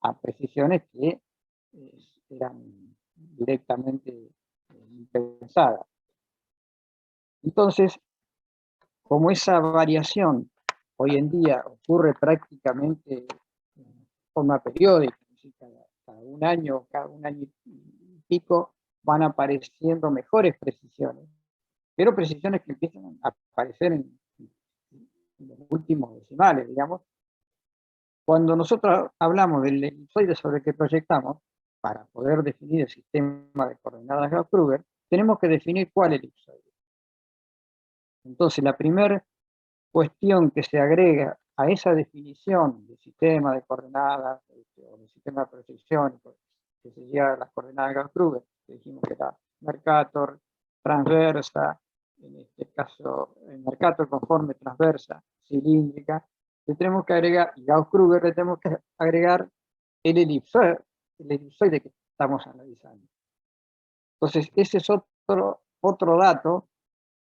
a precisiones que eran directamente impensadas. Entonces, como esa variación hoy en día ocurre prácticamente de forma periódica, cada un año y pico van apareciendo mejores precisiones, pero precisiones que empiezan a aparecer en los últimos decimales, digamos. Cuando nosotros hablamos del elipsoide sobre el que proyectamos, para poder definir el sistema de coordenadas Gauss-Kruger, tenemos que definir cuál elipsoide. Entonces, la primera cuestión que se agrega a esa definición de sistema de coordenadas o de sistema de proyección que se llega a las coordenadas Gauss-Kruger, que dijimos que era Mercator, transversa, en este caso Mercator conforme, transversa, cilíndrica, le tenemos que agregar, y Gauss-Kruger le tenemos que agregar el elipsoide que estamos analizando. Entonces, ese es otro dato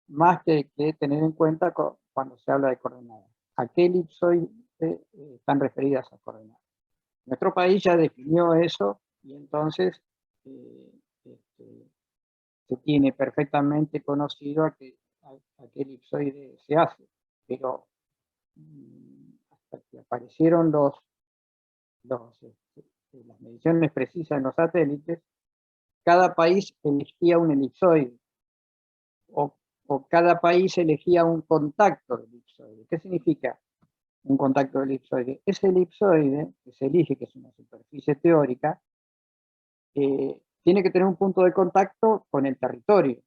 más que tener en cuenta cuando se habla de coordenadas. ¿A qué elipsoide están referidas esas coordenadas? Nuestro país ya definió eso y entonces se tiene perfectamente conocido a qué elipsoide se hace. Pero hasta que aparecieron las mediciones precisas en los satélites, cada país elegía un elipsoide o cada país elegía un contacto de elipsoide. ¿Qué significa un contacto de elipsoide? Ese elipsoide que se elige, que es una superficie teórica, tiene que tener un punto de contacto con el territorio.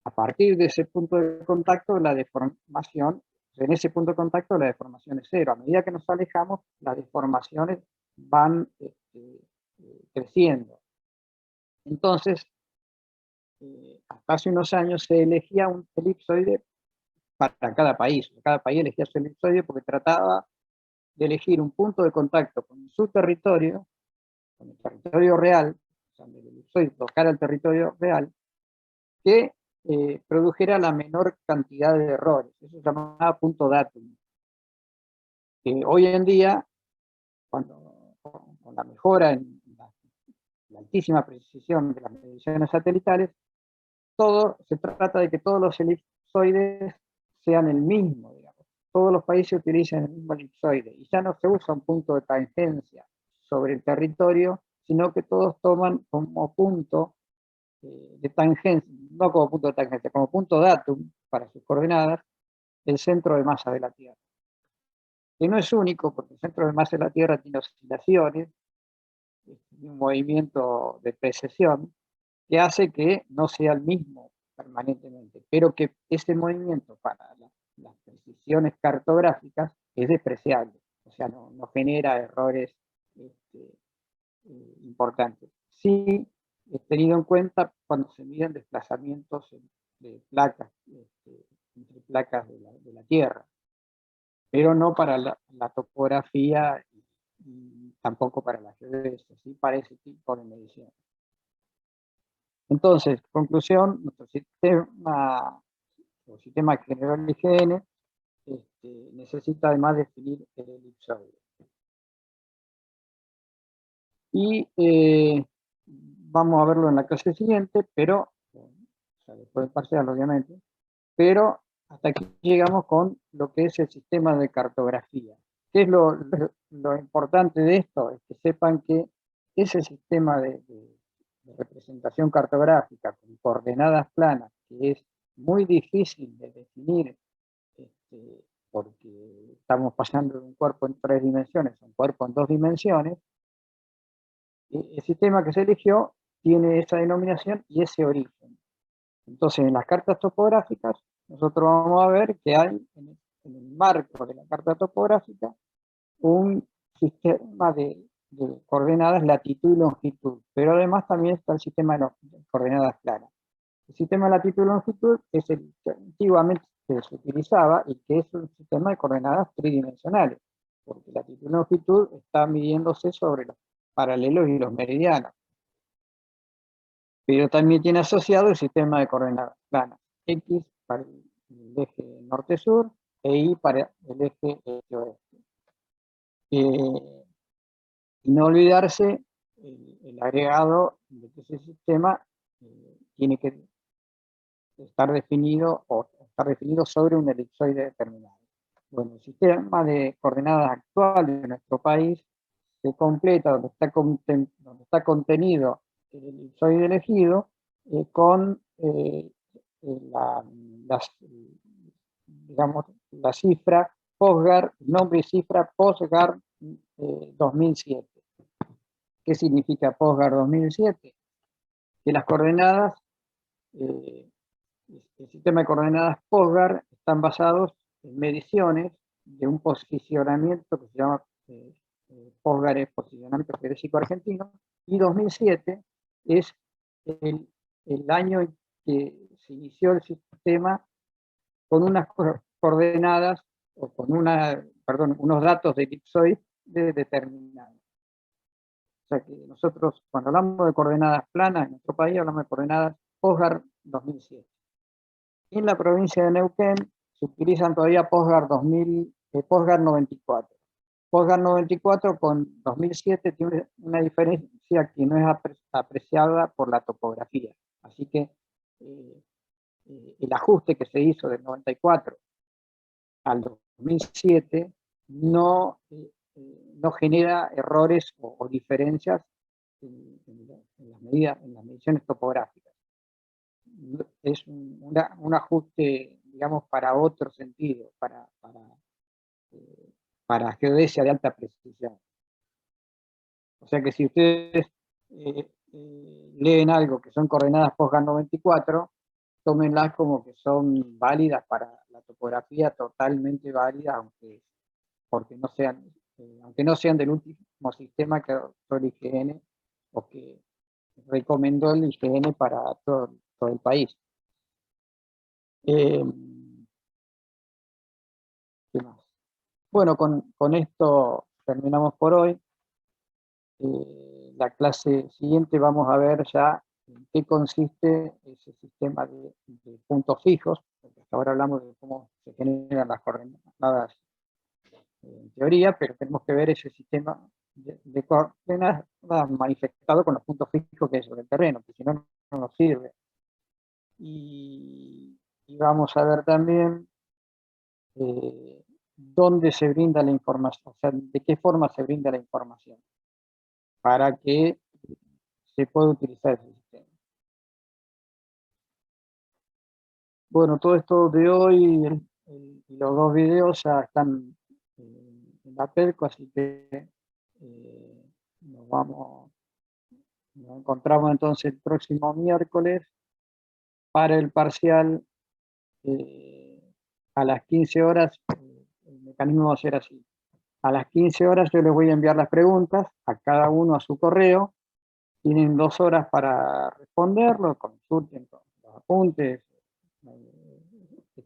A partir de ese punto de contacto, la deformación, o en ese punto de contacto la deformación es cero. A medida que nos alejamos, las deformaciones van creciendo. Entonces, hasta hace unos años se elegía un elipsoide para cada país. Cada país elegía su elipsoide porque trataba de elegir un punto de contacto con su territorio, con el territorio real, o sea, el elipsoide tocara el territorio real, que produjera la menor cantidad de errores. Eso se llamaba punto datum. Hoy en día, con la mejora en la altísima precisión de las mediciones satelitales, todo se trata de que todos los elipsoides sean el mismo, digamos. Todos los países utilizan el mismo elipsoide y ya no se usa un punto de tangencia sobre el territorio, sino que todos toman como punto de tangencia, no como punto de tangencia, como punto datum para sus coordenadas, el centro de masa de la Tierra. Que no es único, porque el centro de masa de la Tierra tiene oscilaciones y un movimiento de precesión que hace que no sea el mismo permanentemente, pero que ese movimiento para las precisiones cartográficas es despreciable, o sea, no genera errores importantes. Sí, he tenido en cuenta cuando se miden desplazamientos de placas, entre placas de la Tierra, pero no para la topografía y tampoco para la geodesia, ¿sí? Para ese tipo de medición. Entonces, conclusión, nuestro sistema general IGN necesita además definir el elipsoide. Y vamos a verlo en la clase siguiente, pero, o sea, después del parcial obviamente, pero hasta aquí llegamos con lo que es el sistema de cartografía. ¿Qué es lo importante de esto? Es que sepan que ese sistema de representación cartográfica con coordenadas planas, que es muy difícil de definir, porque estamos pasando de un cuerpo en 3 dimensiones a un cuerpo en 2 dimensiones, el sistema que se eligió tiene esa denominación y ese origen. Entonces, en las cartas topográficas, nosotros vamos a ver que hay en el marco de la carta topográfica un sistema de coordenadas latitud y longitud, pero además también está el sistema de coordenadas planas. El sistema de latitud y longitud es el que antiguamente se utilizaba y que es un sistema de coordenadas tridimensionales, porque latitud y longitud están midiéndose sobre los paralelos y los meridianos. Pero también tiene asociado el sistema de coordenadas planas, X para el eje norte-sur e Y para el eje este-oeste. Y no olvidarse el agregado de que ese sistema tiene que estar definido sobre un elipsoide determinado. Bueno, el sistema de coordenadas actual de nuestro país se completa donde está contenido el elipsoide elegido con digamos, la cifra POSGAR, nombre y cifra POSGAR 2007. ¿Qué significa POSGAR 2007? Que las coordenadas, el sistema de coordenadas POSGAR están basados en mediciones de un posicionamiento que se llama POSGAR es posicionamiento geodésico argentino, y 2007 es el año en que se inició el sistema con unas coordenadas o con unos datos de elipsoide determinados. O sea que nosotros cuando hablamos de coordenadas planas en nuestro país hablamos de coordenadas POSGAR 2007. En la provincia de Neuquén se utilizan todavía POSGAR 94. POSGAR 94 con 2007 tiene una diferencia que no es apreciada por la topografía. Así que el ajuste que se hizo del 94 al 2007 no genera errores o diferencias en las mediciones topográficas. Es un ajuste, digamos, para otro sentido, para geodesia de alta precisión. O sea que si ustedes leen algo que son coordenadas POSGAR 94, tómenlas como que son válidas para la topografía, totalmente válidas, aunque no sean del último sistema que adoptó el IGN o que recomendó el IGN para todo el país. ¿Qué más? Bueno, con esto terminamos por hoy. La clase siguiente vamos a ver ya en qué consiste ese sistema de puntos fijos, porque hasta ahora hablamos de cómo se generan las coordenadas en teoría, pero tenemos que ver ese sistema de coordenadas manifestado con los puntos fijos que hay sobre el terreno, porque si no, no nos sirve. Y vamos a ver también dónde se brinda la información, o sea, de qué forma se brinda la información, para que se pueda utilizar ese sistema. Bueno, todo esto de hoy y los dos videos ya están en la Pelco, así que nos encontramos entonces el próximo miércoles para el parcial a las 15 horas. El mecanismo va a ser así. A las 15 horas yo les voy a enviar las preguntas a cada uno a su correo. Tienen 2 horas para responderlo, consulten los apuntes,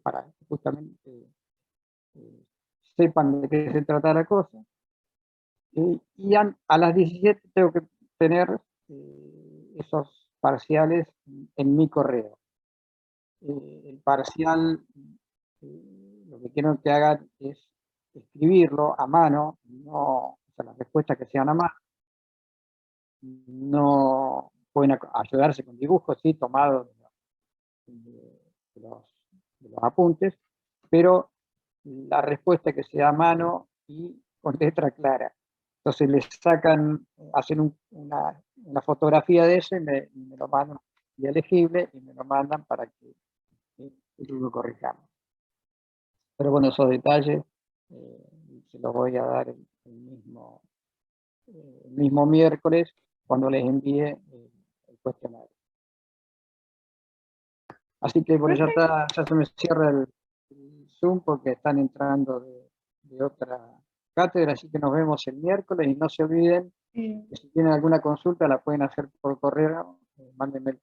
para justamente sepan de qué se trata la cosa. Y a las 17 tengo que tener esos parciales en mi correo. El parcial, lo que quiero que hagan es escribirlo a mano, no, o sea, las respuestas que sean a mano. No pueden ayudarse con dibujos, sí, tomados de los apuntes, pero la respuesta que sea a mano y con letra clara. Entonces les sacan, hacen una fotografía de eso y me lo mandan, y elegible, y me lo mandan para que lo corrijamos. Pero bueno, esos detalles se los voy a dar el mismo miércoles cuando les envíe el cuestionario. Así que bueno, ya se me cierra el Zoom porque están entrando de otra cátedra, así que nos vemos el miércoles y no se olviden que si tienen alguna consulta la pueden hacer por correo, mándenme